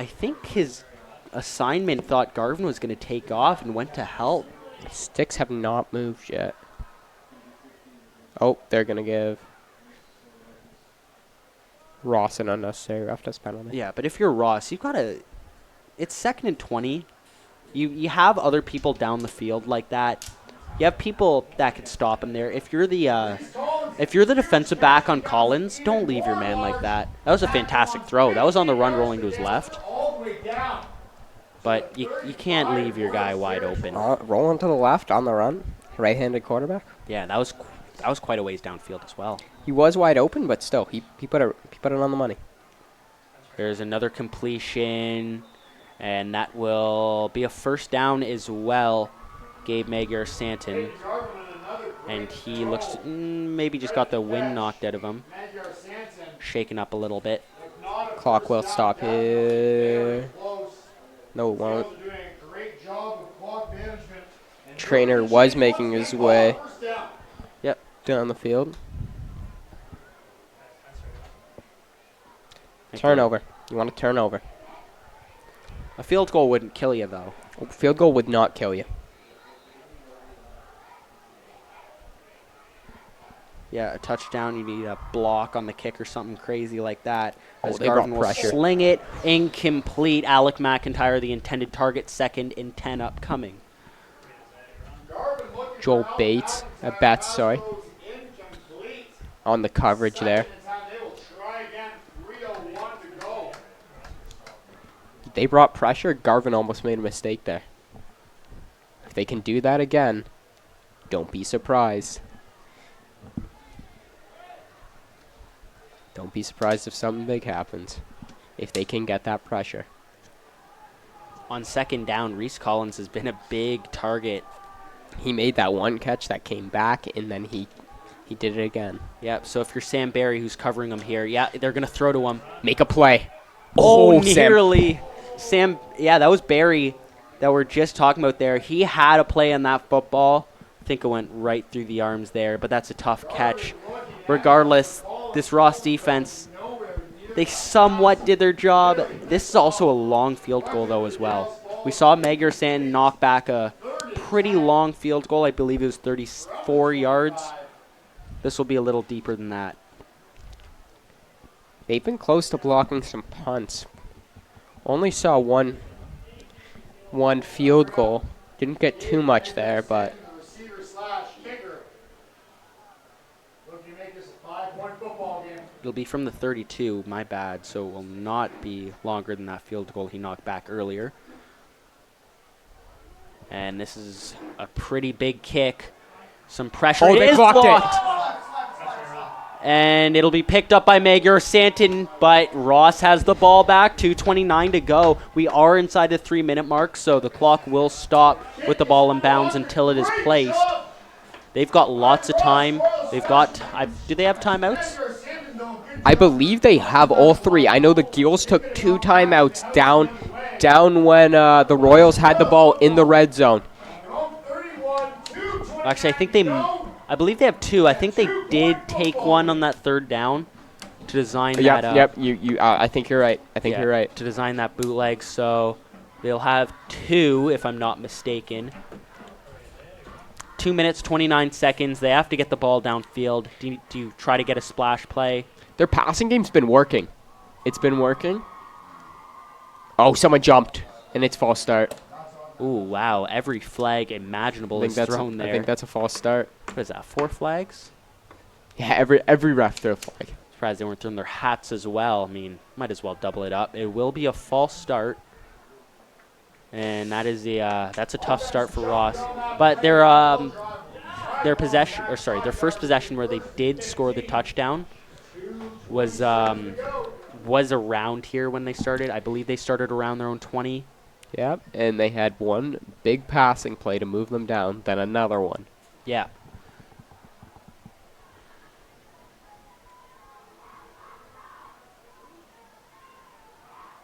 think his assignment thought Garvin was going to take off and went to help. Sticks have not moved yet. Oh, they're going to give Ross an unnecessary roughness penalty. Yeah, but if you're Ross, you've got to. It's second and 20. You have other people down the field like that. You have people that can stop him there. If you're the defensive back on Collins, don't leave your man like that. That was a fantastic throw. That was on the run rolling to his left. But you can't leave your guy wide open. Rolling to the left on the run. Right-handed quarterback. Yeah, that was quite a ways downfield as well. He was wide open, but still, he put it on the money. There's another completion, and that will be a first down as well. Gabe Magyar-Santon, and he looks to, maybe just got the wind knocked out of him. Shaken up a little bit. Clock will stop here. No, it won't. Trainer was making his way down the field. Turnover. You want a turnover. A field goal wouldn't kill you, though. A field goal would not kill you. Yeah, a touchdown, you need a block on the kick or something crazy like that. Oh, they brought pressure. Sling it, incomplete. Alec McIntyre, the intended target, second and 10 upcoming. Joel Bates, sorry, on the coverage there. They brought pressure. Garvin almost made a mistake there. If they can do that again, don't be surprised. Don't be surprised if something big happens, if they can get that pressure. On second down, Reese Collins has been a big target. He made that one catch that came back, and then he did it again. Yep, so if you're Sam Barry, who's covering him here, yeah, they're going to throw to him. Make a play. Oh, nearly. Sam, yeah, that was Barry that we're just talking about there. He had a play on that football. I think it went right through the arms there, but that's a tough catch. Regardless, this Ross defense, they somewhat did their job. This is also a long field goal, though, as well. We saw Magyar-Santon knock back a pretty long field goal. I believe it was 34 yards. This will be a little deeper than that. They've been close to blocking some punts. Only saw one field goal. Didn't get too much there, but it'll be from the 32, my bad, so it will not be longer than that field goal he knocked back earlier. And this is a pretty big kick. Some pressure. Oh, they blocked it. And it'll be picked up by Magyar-Santon, but Ross has the ball back. 2:29 to go. We are inside the 3-minute mark, so the clock will stop with the ball in bounds until it is placed. They've got lots of time. They've got, do they have timeouts? I believe they have all three. I know the Gills took 2 timeouts down when the Royals had the ball in the red zone. Actually, I believe they have 2. I think they did take one on that 3rd down to design that. Yep. I think you're right. You're right. To design that bootleg. So They'll have 2, if I'm not mistaken. 2 minutes, 29 seconds. They have to get the ball downfield. Do you try to get a splash play? Their passing game's been working. It's been working. Oh, someone jumped, and it's false start. Ooh, wow. Every flag imaginable is thrown there. I think that's a false start. What is that, 4 flags? Yeah, every ref threw a flag. Surprised they weren't throwing their hats as well. I mean, might as well double it up. It will be a false start. And that is that's a tough start for Ross. But their first possession where they did score the touchdown was around here when they started. I believe they started around their own 20. Yep, and they had one big passing play to move them down, then another one. Yeah.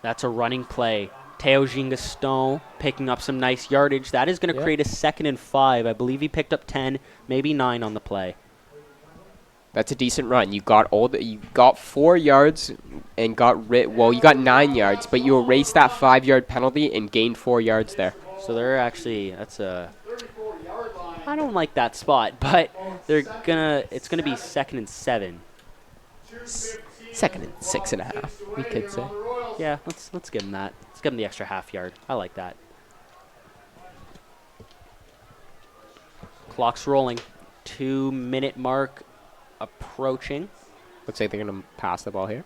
That's a running play. Teo Gingaston picking up some nice yardage. That is going to create a 2nd and 5. I believe he picked up 10, maybe 9 on the play. That's a decent run. You got 4 yards and you got 9 yards, but you erased that 5-yard penalty and gained 4 yards there. So they're actually I don't like that spot, but it's gonna be 2nd and 7. 2nd and 6.5, we could say. Yeah, let's give them that. Let's give them the extra half yard. I like that. Clock's rolling. 2-minute mark approaching. Looks like they're going to pass the ball here.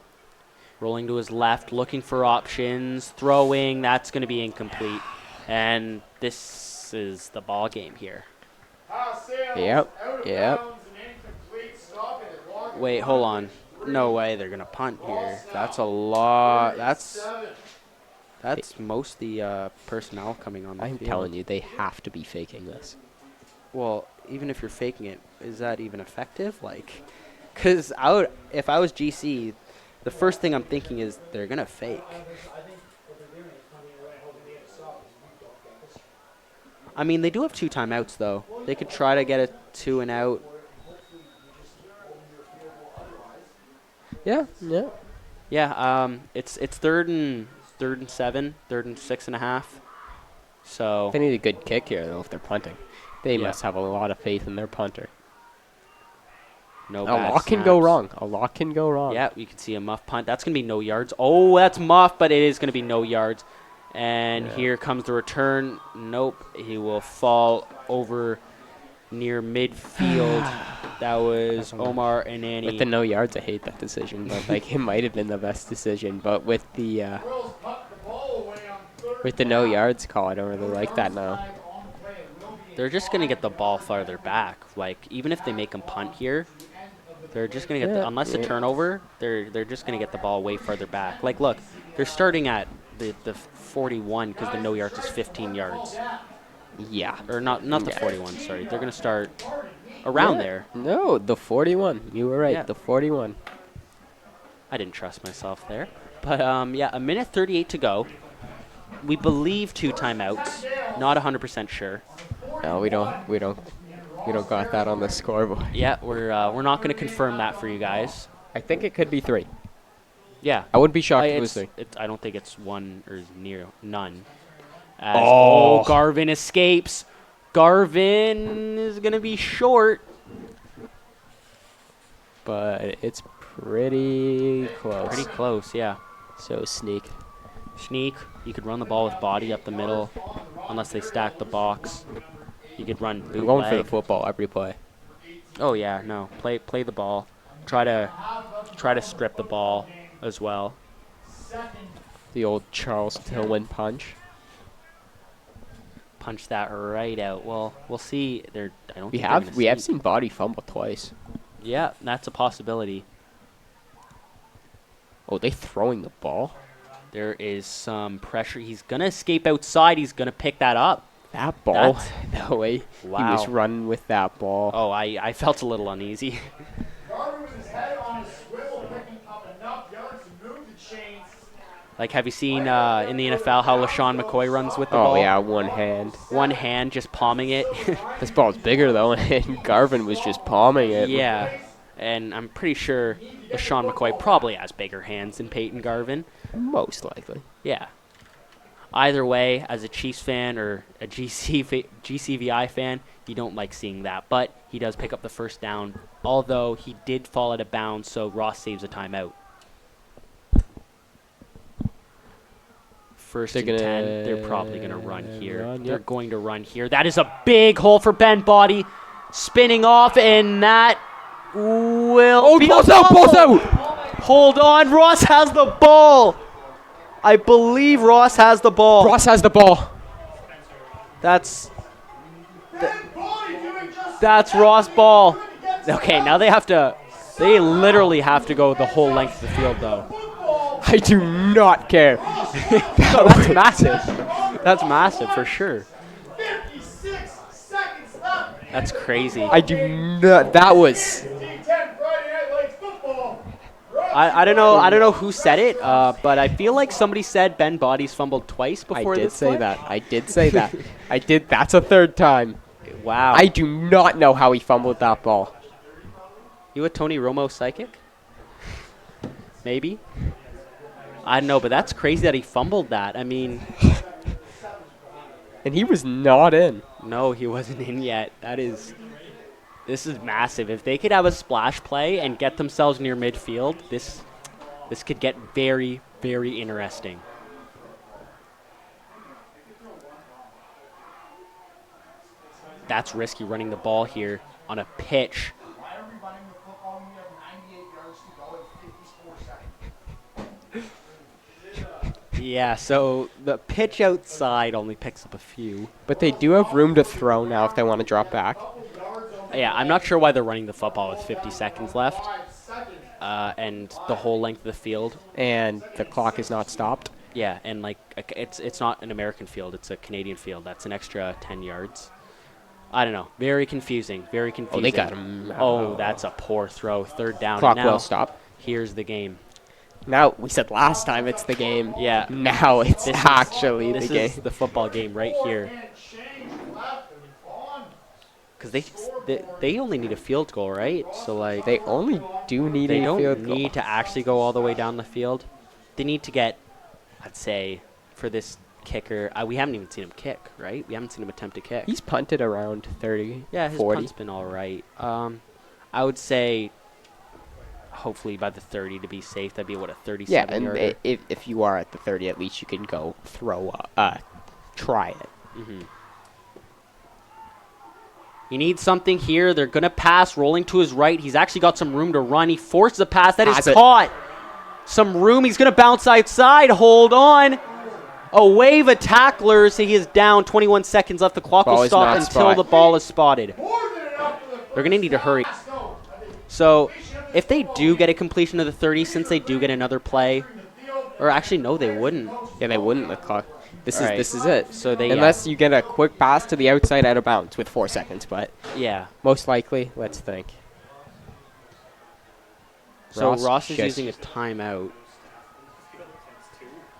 Rolling to his left, looking for options. Throwing, that's going to be incomplete. And this is the ball game here. Yep. Wait, hold on. No way they're going to punt here. That's a lot. That's most of the personnel coming on the field. I'm telling you, they have to be faking this. Well, even if you're faking it, is that even effective? Like, because if I was GC, the first thing I'm thinking is they're going to fake. I mean, they do have 2 timeouts, though. They could try to get a 2 and out. Yeah. Yeah, it's 3rd and 7, 3rd and 6.5. So they need a good kick here, though, if they're punting. They must have a lot of faith in their punter. No a bad lot can snaps. go wrong. A lot can go wrong. Yeah, you can see a muff punt. That's going to be no yards. Oh, that's muff, but it is going to be no yards. And here comes the return. Nope, he will fall over near midfield. That was Omar Anani. With the no yards, I hate that decision. But like, it might have been the best decision. But with the no yards call, I don't really like that now. They're just going to get the ball farther back. Like, even if they make them punt here, they're just going to get unless a turnover, they're just going to get the ball way farther back. Like, look, they're starting at the 41 because the no yards is 15 yards. Yeah. Or not the 41, sorry. They're going to start around there. No, the 41. You were right, the 41. I didn't trust myself there. But, yeah, 1:38 to go. We believe 2 timeouts. Not 100% sure. No, we don't got that on the scoreboard. Yeah, we're not going to confirm that for you guys. I think it could be 3. Yeah. I wouldn't be shocked if it was 3. I don't think it's 1 or near none. Garvin escapes. Garvin is going to be short. But it's pretty close. Pretty close, yeah. So sneak. You could run the ball with body up the middle, unless they stack the box. You could run bootleg. I'm going for the football every play. Oh yeah, no. Play the ball. Try to strip the ball as well. The old Charles Tillman punch. Punch that right out. Well, we'll see. We have seen body fumble twice. Yeah, that's a possibility. Oh, they throwing the ball? There is some pressure. He's going to escape outside. He's going to pick that up. That ball? No way. Wow. He was running with that ball. Oh, I felt a little uneasy. Garvin with his head on his swivel, picking up enough yards to move the chains. Like, have you seen in the NFL how LaShawn McCoy runs with the ball? Oh, yeah, one hand. One hand, just palming it. This ball's bigger, though, and Garvin was just palming it. Yeah, and I'm pretty sure LaShawn McCoy probably has bigger hands than Peyton Garvin. Most likely. Yeah. Either way, as a Chiefs fan or a GCVI fan, you don't like seeing that. But he does pick up the first down, although he did fall out of bounds, so Ross saves a timeout. First and 10. They're probably going to run here. They're going to run here. That is a big hole for Ben Body. Spinning off, and that will be ball's out, ball's out. Hold on, Ross has the ball. I believe Ross has the ball. Ross has the ball. That's Ross' ball. Okay, now they literally have to go the whole length of the field, though. I do not care. No, that's massive. That's massive for sure. 56 seconds left. That's crazy. I do not. That was. Friday Night Lights football. I don't know who said it, but I feel like somebody said Ben Body's fumbled twice before I did this say play. that. I did say that. I did. That's a third time. Wow. I do not know how he fumbled that ball. You a Tony Romo psychic? Maybe. I don't know, but that's crazy that he fumbled that. I mean, and he was not in. no, he wasn't in yet. This is massive. If they could have a splash play and get themselves near midfield, this could get very, very interesting. That's risky running the ball here on a pitch. Why are we running the football when we have 98 yards to go in 54 seconds? Yeah, so the pitch outside only picks up a few. But they do have room to throw now if they want to drop back. Yeah, I'm not sure why they're running the football with 50 seconds left and the whole length of the field. And the clock is not stopped. Yeah, and like it's not an American field, it's a Canadian field. That's an extra 10 yards. I don't know. Very confusing. Very confusing. Oh, they got him. Oh, that's a poor throw. Third down. Clock and now, will stop. Here's the game. Now, we said last time it's the game. Yeah. Now it's This actually is the game. the football game right here. Because they only need a field goal, right? So like They only do need they a don't field goal. need to actually go all the way down the field. They need to get, I'd say, for this kicker, we haven't even seen him kick, right? We haven't seen him attempt to kick. He's punted around 30, Yeah, his 40. punt's been all right. I would say hopefully by the 30 to be safe. That'd be, what, a 37 Yeah, and yarder? if you are at the 30, at least you can go try it. Mm-hmm. He needs something here. They're going to pass, rolling to his right. He's actually got some room to run. He forces a pass. That is caught. Some room. He's going to bounce outside. Hold on. A wave of tacklers. He is down. 21 seconds left. The clock will stop until the ball is spotted. They're going to need to hurry. So if they do get a completion of the 30, since they do get another play, or actually, no, they wouldn't. Yeah, they wouldn't. The clock. This is it. So they unless you get a quick pass to the outside out of bounds with 4 seconds, but yeah, most likely, let's think. So Ross is using a timeout.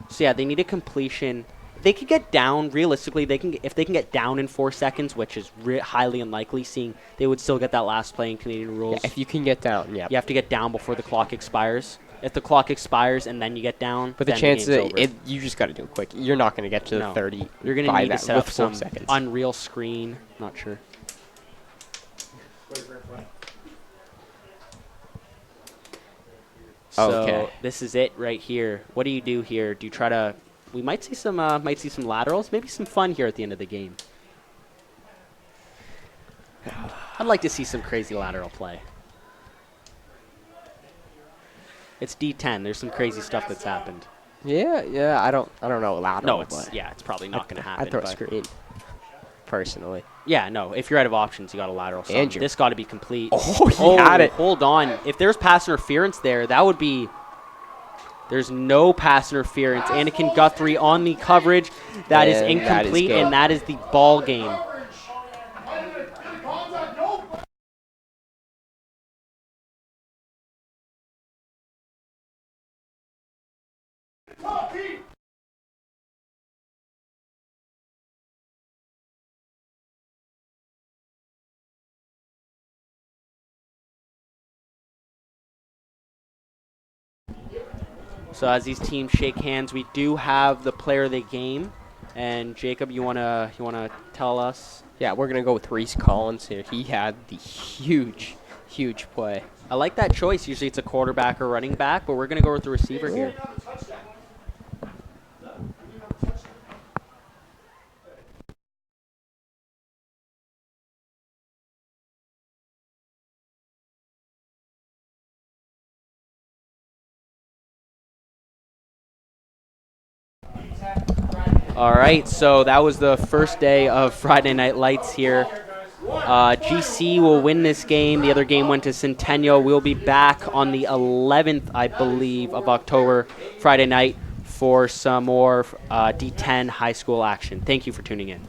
So yeah, they need a completion. They could get down. Realistically, if they can get down in 4 seconds, which is highly unlikely, seeing they would still get that last play in Canadian rules. Yeah, if you can get down, yeah. You have to get down before the clock expires. If the clock expires and then you get down, but the then chances the game's over. you just got to do it quick. You're not going to get to the 30. You're going to need to set up with some 4 seconds. Unreal screen. Not sure. So this is it right here. What do you do here? Do you try to? We might see some laterals. Maybe some fun here at the end of the game. I'd like to see some crazy lateral play. It's D10. There's some crazy stuff that's happened. Yeah. I don't know lateral. No, it's probably not going to happen. I'd throw a screen. Personally. Yeah, no. If you're out of options, you got a lateral. Andrew. This got to be complete. Oh, he had it. Hold on. If there's pass interference there, that would be. There's no pass interference. Anakin Guthrie on the coverage. That is incomplete, and that is the ball game. So as these teams shake hands, we do have the player of the game. And Jacob, you wanna tell us? Yeah, we're going to go with Reese Collins here. He had the huge play. I like that choice. Usually it's a quarterback or running back, but we're gonna go with the receiver here. All right, so that was the first day of Friday Night Lights here. GC will win this game. The other game went to Centennial. We'll be back on the 11th, I believe, of October, Friday night, for some more D10 high school action. Thank you for tuning in.